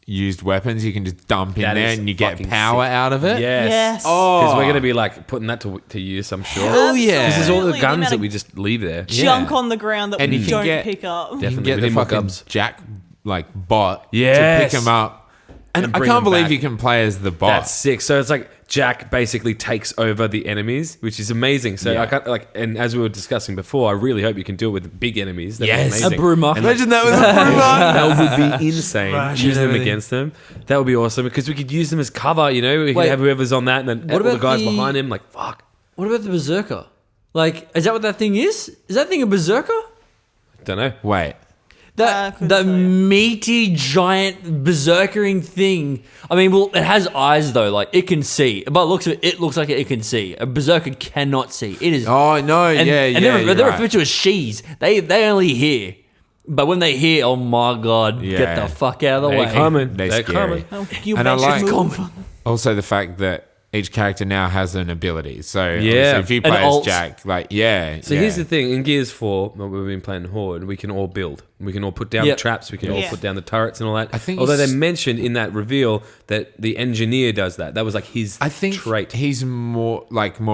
unused weapons you can just dump in That there is and you get fucking power sick. out of it. Yes. Yes. Oh. Because we're going to be like putting that to use, I'm sure. Hell yeah. This is all the Absolutely. guns amount that of we just leave there. junk Yeah. on the ground that And we you can don't get- pick up. You can Definitely. get We the need more fucking gubs. Jack bot Yes. to pick them up. And I bring can't them believe back. you can play as the bot. That's sick. So it's like Jack basically takes over the enemies, which is amazing. So Yeah. I can't and as we were discussing before, I really hope you can do it with big enemies. That'd be Yes. amazing. A Bruma. And Imagine that with a Bruma. that would be insane. Right, Choose them everything. against them. That would be awesome because we could use them as cover. We could Wait. have whoever's on that, and then What all the about guys the- behind him. Like fuck. What about the Berserker? Like, is that what that thing is? Is that thing a Berserker? Don't know. Wait. I couldn't That tell you. meaty giant berserkering thing. I mean, well, it has eyes though. Like it can see. By the looks of it, it looks like it can see. A berserker cannot see. It is. Oh no, and, yeah, and yeah. they're you're referred right. to as she's. They only hear. But when they hear, oh my god, Yeah. get the fuck out of the They're way. coming. They're They're scary. coming. You And I mentioned like- move. Also, the fact that each character now has an ability. So Yeah. obviously if you An play as alt. Jack, like yeah. So here's the thing: in Gears 4, when we've been playing Horde, we can all build. We can all put down Yep. the traps. We can all Yeah. put down the turrets and all that. I think although they it's- mentioned in that reveal that the engineer does that. That was like his I think trait. he's more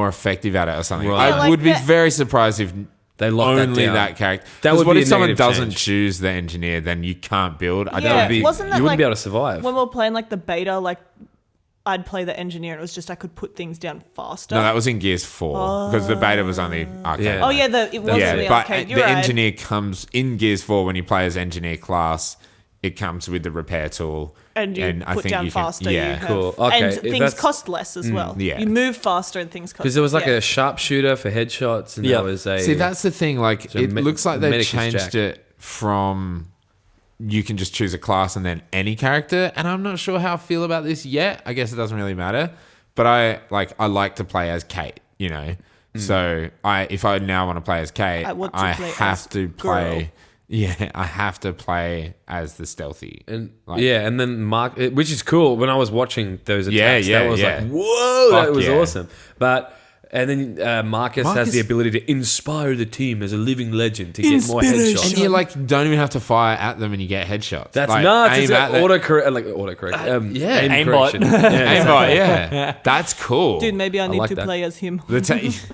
effective at it or something. Right. Yeah, I like would be that- very surprised if They lock that only down. that character. That 'Cause would what be if a someone negative doesn't change. choose the engineer? Then you can't build. I Yeah, don't. wasn't that you wouldn't like be able to survive. when we were playing like the beta? Like I'd play the engineer, and it was just I could put things down faster. No, that was in Gears 4 because the beta was on the arcade. Yeah. oh yeah, it was Yeah, in the but arcade. You're the right. engineer comes in Gears 4 when you play as engineer class. It comes with the repair tool, and you I put think down you can- faster. yeah. you have, Cool. Okay, and if things that's- cost less as well. yeah. You move faster and things cost. Because there was like yeah. a sharpshooter for headshots, and Yeah. there was a. See, that's the thing. Like, So it looks like they've Medicus changed Jack. it from you can just choose a class and then any character. And I'm not sure how I feel about this yet. I guess it doesn't really matter. But I like to play as Kate. You know, so if I now want to play as Kate, I want to I play have as to play. girl. Yeah, I have to play as the stealthy. And Like- and then Mark, which is cool. When I was watching those attacks, Yeah, that was yeah. like, whoa, Fuck that was yeah. awesome. But and then Marcus has Marcus- the ability to inspire the team as a living legend to get more headshots. And you like don't even have to fire at them and you get headshots. That's like, nuts. aim It's at an the- autocorrect. yeah. aim Aimbot. correction. Yeah, aimbot, yeah. That's cool. Dude, maybe I need like to that. play as him.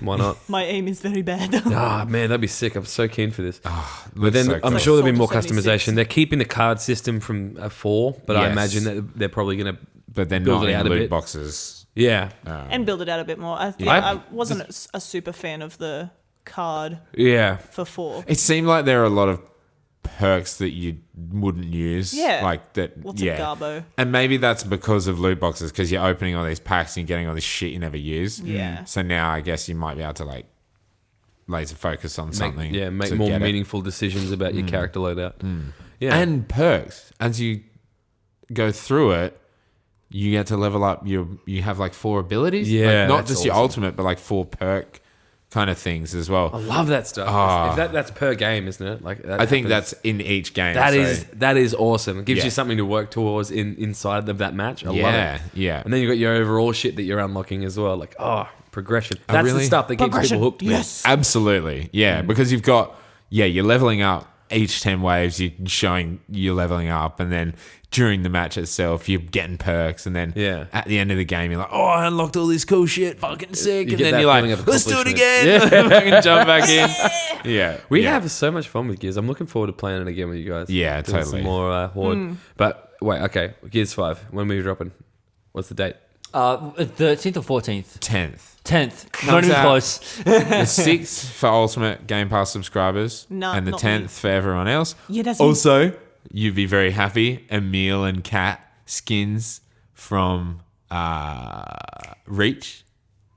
why not? My aim is very bad. Ah, man, that'd be sick. I'm so keen for this. but looks then so I'm cool. sure there'll be more Soldier 76. customization. They're keeping the card system from 4, but I Yes. imagine that they're probably going to But then build not it out in a loot bit. boxes. Yeah. and build it out a bit more. I think Yeah. I wasn't a super fan of the card Yeah. for 4. It seemed like there are a lot of perks that you wouldn't use. Yeah. Like that. Lots yeah. of garbo. And maybe that's because of loot boxes because you're opening all these packs and you're getting all this shit you never use. Yeah. So now I guess you might be able to like laser focus on something. Make to more get it. meaningful decisions about your character loadout. Yeah. And perks. As you go through it, you get to level up you have like 4 abilities. Yeah, Like, not that's just your awesome. ultimate, but like 4 perk kind of things as well. I love that stuff. Ah. If that's per game, isn't it? Like that I think happens. that's in each game. That so- is awesome. It gives Yeah. you something to work towards inside of that match. I love yeah, it. yeah. And then you got your overall shit that you're unlocking as well. Like, progression. Oh, That's the really? stuff that keeps people hooked. man. Yes. Absolutely. Yeah, because you've got you're leveling up each 10 waves, you're showing you're leveling up, and then during the match itself, you're getting perks, and then Yeah. at the end of the game, you're like, oh, I unlocked all this cool shit, fucking sick. You And get then that you're like, feeling of let's do it accomplishment. again. fucking jump back in. Yeah. We yeah. have so much fun with Gears. I'm looking forward to playing it again with you guys. Yeah, Doing totally. Some more Horde. But wait, okay. Gears 5. When are we dropping? What's the date? 13th or 14th? 10th. 10th. Not Comes even out- close. The 6th for Ultimate Game Pass subscribers. No, and the not 10th me. for everyone else. Yeah, that's Also, you'd be very happy. Emil and Kat skins from Reach.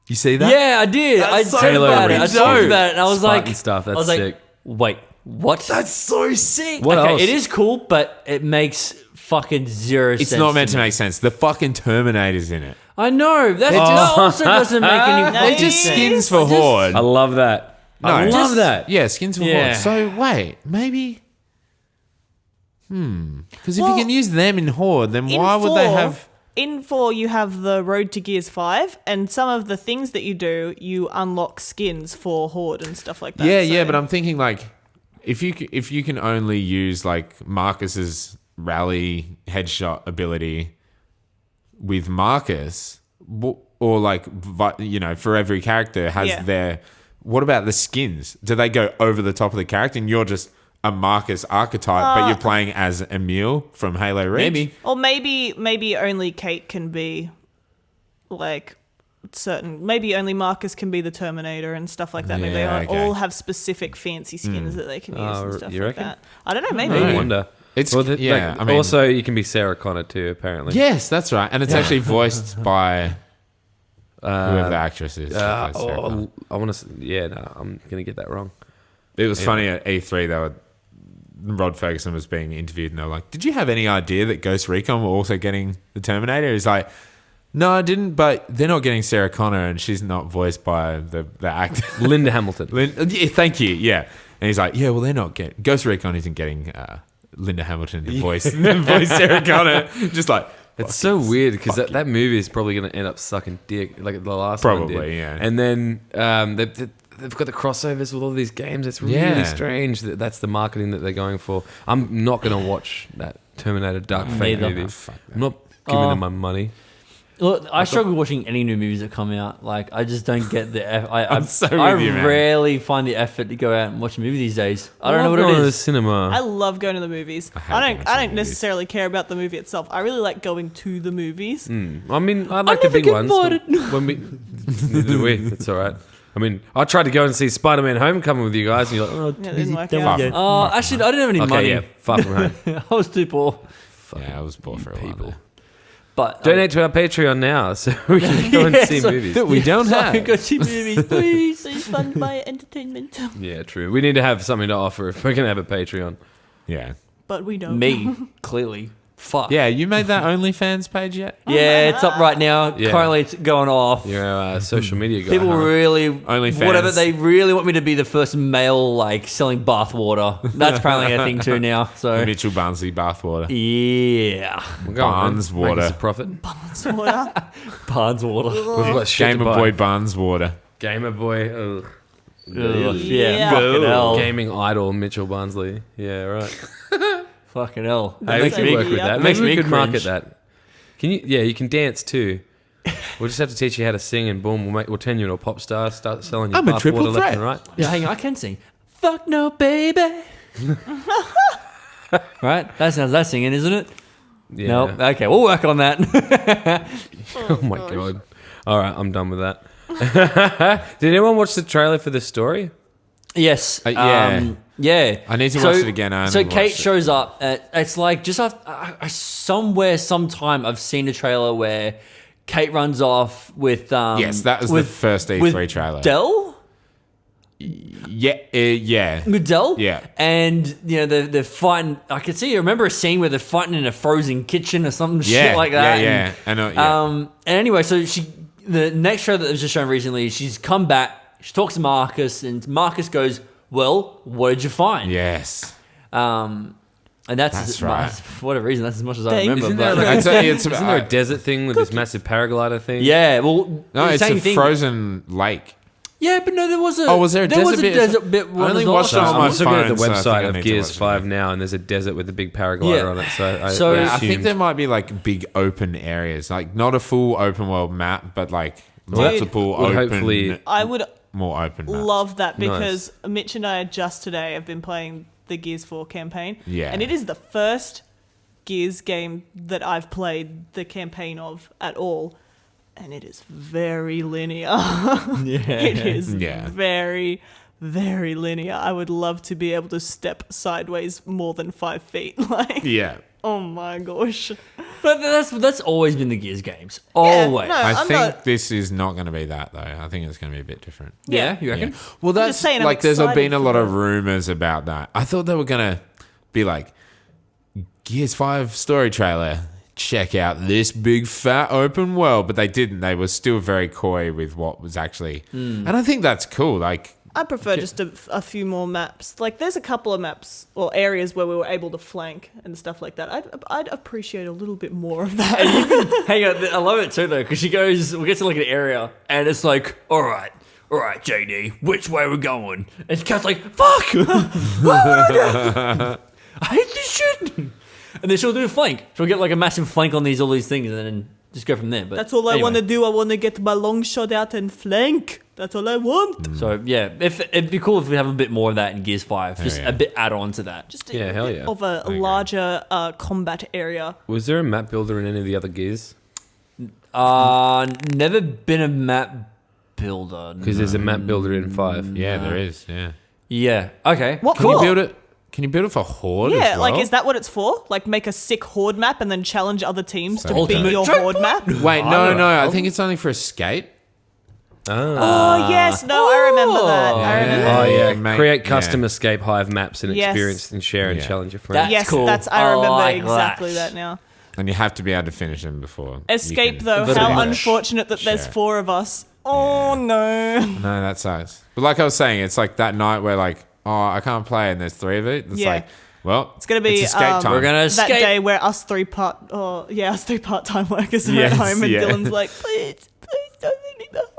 You see that? Yeah, I did. I so talked about it. I fucking talked dope. about it, and I was Spartan like, stuff, that's I was like, sick. wait, what? That's so sick. What okay, else? it is cool, but it makes fucking zero sense. It's not meant to me. make sense. The fucking Terminator's in it. I know. That also doesn't make any They're fucking They're just sense. skins for I just- Horde. I love that. I No, love just- that. Yeah, skins for Yeah. Horde. So wait, maybe. Because if Well, you can use them in Horde, then why would they have? In 4, you have the Road to Gears 5, and some of the things that you do, you unlock skins for Horde and stuff like that. Yeah, so- yeah, but I'm thinking like, if you can only use like Marcus's rally headshot ability with Marcus, or like for every character has Yeah. their. What about the skins? Do they go over the top of the character, and you're just a Marcus archetype, but you're playing as Emil from Halo Reach? Maybe. Or maybe only Kate can be like certain. Maybe only Marcus can be the Terminator and stuff like that. Maybe Yeah, they okay. all have specific fancy skins that they can use and stuff you like reckon? that. I don't know. Maybe. I wonder. It's- Well, yeah, I mean- also, you can be Sarah Connor too, apparently. Yes, that's right, and it's actually voiced by whoever the actress is. I want to. Yeah, no, I'm gonna get that wrong. It was funny at E3 Rod Ferguson was being interviewed and they were like, did you have any idea that Ghost Recon were also getting the Terminator? He's like, no, I didn't, but they're not getting Sarah Connor and she's not voiced by the actor. Linda Hamilton. Yeah, thank you, yeah. And he's like, yeah, well, they're not getting... Ghost Recon isn't getting Linda Hamilton to voice Sarah Connor. Just like... It's so weird because that movie is probably going to end up sucking dick like the last one did. Probably, yeah. And then they've got the crossovers with all these games. It's really strange that that's the marketing that they're going for. I'm not going to watch that Terminator Dark Fate Neither. movie. I'm not giving them my money. Look, I struggle watching any new movies that come out. Like, I just don't get the effort. I'm so with I you, man. rarely find the effort to go out and watch a movie these days. I don't know what Going it to the is. cinema. I love going to the movies. hate I going to don't the movies. necessarily care about the movie itself. I really like going to the movies. I mean, I like the never big get ones. invited. When we, neither do we. That's all right. I mean, I tried to go and see Spider-Man: Homecoming with you guys, and you're like, "Oh, Yeah, it didn't work Fuck. out. Actually, I didn't have any okay, money. yeah, far from home." I was too poor. Yeah, I was bored for a while. People. there. But Donate to our Patreon now so we can go and Yeah, see so- movies. That we don't so have. go see movies, please. It's fun by entertainment. Yeah, true. We need to have something to offer if we're going to have a Patreon. Yeah. But we don't. Me, clearly. Fuck. Yeah, you made that OnlyFans page yet? Yeah, it's up right now. Yeah. Currently, it's going off. You're our social media guy. People huh? really, OnlyFans. whatever, they really want me to be the first male, like, selling bathwater. That's apparently a thing too now. So, Mitchell Barnsley bathwater. yeah. Well, go on, Barnes then. Make us water. a profit. It's water. Barnes water. We've got shit Gamer to buy. Boy Barnes water. Gamer Boy. Ugh. Ugh, Yeah. yeah, fucking hell. Gaming idol Mitchell Barnsley. Yeah, right. Fucking hell. Hey, we makes can me- work with yeah. that. Makes Maybe we me could market cringe. that. Can you? Yeah, you can dance too. We'll just have to teach you how to sing, and boom, we'll turn you into a pop star. Start selling your I'm a bath triple water left threat. and right. Yeah, hang on, I can sing. Fuck no, baby. Right? That sounds like singing, isn't it? Yeah. Nope. Okay, we'll work on that. Oh my god. All right, I'm done with that. Did anyone watch the trailer for this story? Yes. Yeah. Yeah. I need to watch it again. I So haven't Kate watched it. shows up. It's like just somewhere, sometime, I've seen a trailer where Kate runs off with. Yes, that was the first E3 with trailer. Dell? Yeah, yeah. With Dell? Yeah. And, you know, they're fighting. I can see, I remember a scene where they're fighting in a frozen kitchen or some shit like that. Yeah, And, I know, yeah. and anyway, so the next show that was just shown recently, she's come back, she talks to Marcus, and Marcus goes, well, what did you find? Yes. And that's That's right. For whatever reason, that's as much as I Thanks. remember. Isn't there But, like I'd say it's isn't there a desert thing with this massive paraglider thing? yeah, well, no, it's same a thing. frozen lake. Yeah, but no, there was a. Oh, was there a desert was bit? a desert bit. I only was watched it also- on I'm my also looking at the phone, so I think I website of need to Gears watch it 5 again. now, and there's a desert with a big paraglider Yeah. on it. So So- Yeah, I think assumed- there might be like big open areas, like not a full open world map, but like Well, multiple well, open, hopefully- I would more open maps. love that Nice. because Mitch and I just today have been playing the Gears 4 campaign. Yeah. And it is the first Gears game that I've played the campaign of at all. And it is very linear. It is Yeah. very, very linear. I would love to be able to step sideways more than 5 feet. Like, Yeah. oh my gosh. But that's always been the Gears games. Always. no. I I'm think not- this is not going to be that though. I think it's going to be a bit different. Yeah, you Yeah. reckon? Well, just that's saying, I'm like there's excited been a for lot of that. rumors about that. I thought they were going to be like Gears 5 story trailer. Check out this big fat open world, but they didn't. They were still very coy with what was actually, and I think that's cool. Like, I prefer just a few more maps. Like, there's a couple of maps or areas where we were able to flank and stuff like that. I'd appreciate a little bit more of that. Hang on, I love it too though, because she goes, we get to like an area, and it's like, all right, JD, which way we're going? And Kat's like, fuck! I hate this shit! And then she'll do a flank. She'll get like a massive flank on all these things, and then just go from there. But That's all I anyway. want to do. I want to get my long shot out and flank. That's all I want. So yeah, if it'd be cool if we have a bit more of that in Gears 5, just yeah. a bit add on to that. Just Yeah, hell yeah. of a larger combat area. was there a map builder in any of the other Gears? Never been a map builder. Because there's a map builder in 5. yeah, there is. Yeah. Yeah. Okay. What Can you for? build it? Can you build it for Horde? Yeah, as well? like, is that what it's for? Like, make a sick Horde map and then challenge other teams to Ultimate beat your Choke Horde map? Wait, no. I think it's only for Escape. Oh, yes. No, I remember that. I remember. Oh yeah, Mate, create custom yeah. Escape Hive maps and Yes. experience and share and Yeah. challenge your That's friends. Yes, cool. I remember like exactly that. that now. And you have to be able to finish them before. you Escape, can- though, That'd how be nice. unfortunate that there's Share. 4 of us. Oh, no. No, that sucks. But like I was saying, it's like that night where like I can't play, and there's 3 of it. It's Yeah. like, well, It's gonna be, escape time. We're gonna that escape. day where us three part-time workers are Yes, at home, and yeah. Dylan's like, please don't leave me behind.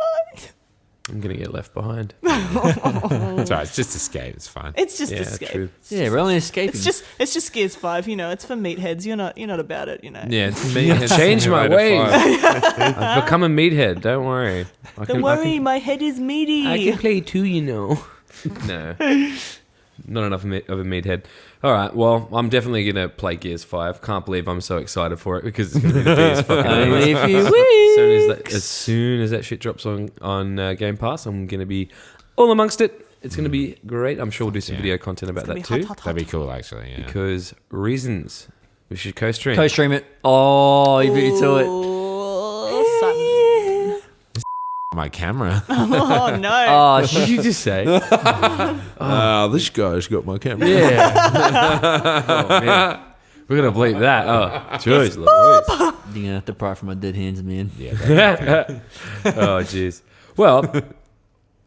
I'm gonna get left behind. It's alright. It's just escape. It's fine. It's just Yeah, escape. true. Yeah, we're only escaping. It's just Gears 5. You know, it's for meatheads. You're not about it. You know. Yeah, it's me. I've changed my ways. I've become a meathead. Don't worry. Don't worry, my head is meaty. I can play too, you know. No, not enough of a meathead. All right, well, I'm definitely gonna play Gears 5. Can't believe I'm so excited for it because it's gonna be the biggest fucking Only release. a few weeks. As soon as that shit drops on Game Pass, I'm gonna be all amongst it. It's gonna be great. I'm sure we'll do some video content about that too. That'd be cool, actually. Yeah. Because reasons, we should co-stream. Co-stream it. Oh, you beat me to it. Oh, son. My camera. Oh no. Oh, What did you just say? This guy's got my camera. Yeah. Oh, man. We're gonna bleep that. Oh, jeez, Louise. you're gonna have to pry from my dead hands, man. Yeah. Oh, jeez. Well,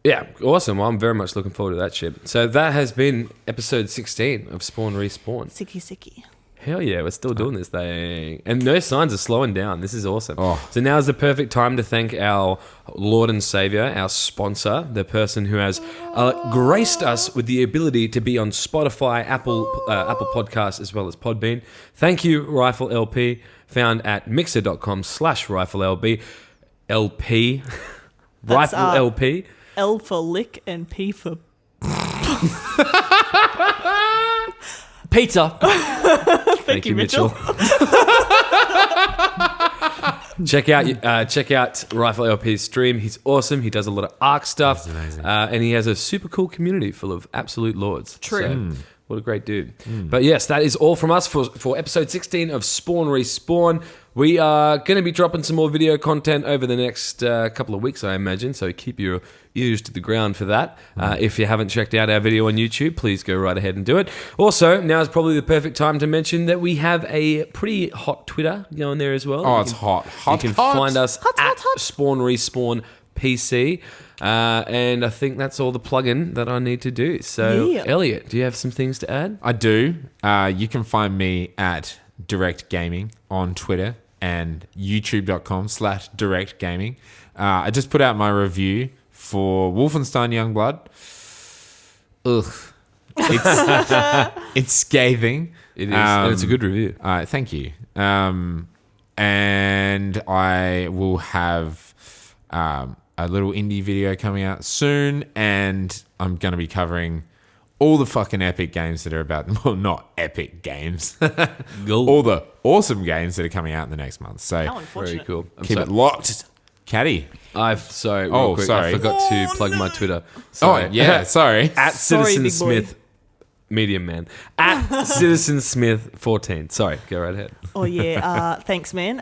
yeah, awesome. Well, I'm very much looking forward to that shit. So that has been episode 16 of Spawn Respawn. Sicky. Hell yeah, we're still doing this thing. And no signs of slowing down. This is awesome. Oh. So now is the perfect time to thank our Lord and Savior, our sponsor, the person who has graced us with the ability to be on Spotify, Apple Podcasts, as well as Podbean. Thank you, Rifle LP, found at mixer.com/RifleLP. LP. That's, Rifle LP. L for lick and P for Pizza. Thank you, Mitchell. Check out Rifle LP's stream. He's awesome. He does a lot of ARC stuff, That's amazing. and he has a super cool community full of absolute lords. True. So, what a great dude. But yes, that is all from us for episode 16 of Spawn Respawn. We are going to be dropping some more video content over the next couple of weeks, I imagine. So keep your ears to the ground for that. If you haven't checked out our video on YouTube, please go right ahead and do it. Also, now is probably the perfect time to mention that we have a pretty hot Twitter going there as well. Oh, You it's can- hot. Hot, You can hot. find us Hot, at hot, hot. Spawn Respawn PC. And I think that's all the plug-in that I need to do. So, Yeah. Elliot, do you have some things to add? I do. You can find me at Direct Gaming on Twitter and youtube.com/Direct Gaming. I just put out my review for Wolfenstein Youngblood. Ugh. It's scathing. It is, and it's a good review. Thank you. And I will have a little indie video coming out soon, and I'm going to be covering all the fucking epic games that are about, well, not epic games, all the awesome games that are coming out in the next month. So How unfortunate. Very cool. I'm keep sorry. it locked. Caddy. Sorry. Oh, Real quick, sorry. I forgot to plug my Twitter. Sorry. Oh, yeah, sorry. At Sorry, Citizen big boy. Smith, Medium Man. At Citizen Smith 14. Sorry, go right ahead. Oh yeah, thanks, man.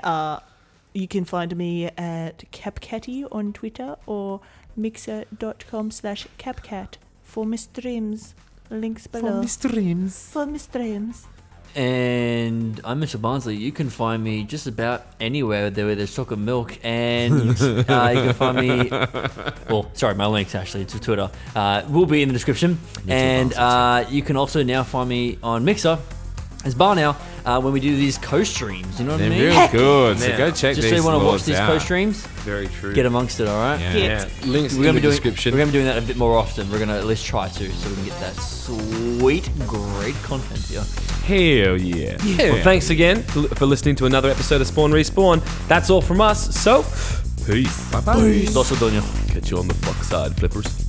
You can find me at CapCatty on Twitter or mixer.com/CapCat for my streams. Links below. For my streams. And I'm Mr. Barnsley. You can find me just about anywhere there where there's chocolate milk. And you can find me... Well, sorry, my links actually to Twitter will be in the description. And you can also now find me on Mixer as Bar now when we do these co-streams. You know what I They're mean? real good. So Man. go check Just these so you want to watch lords these out. co-streams, Very true. get amongst it, all right? Yeah. Yeah. Links We're in gonna the be doing description. We're gonna be doing that a bit more often. We're gonna at least try to, so we can get that sweet, great content here. Hell yeah. Well, thanks again for listening to another episode of Spawn Respawn. That's all from us. So, peace. Bye-bye. Dos Otoño. Catch you on the fuck side, flippers.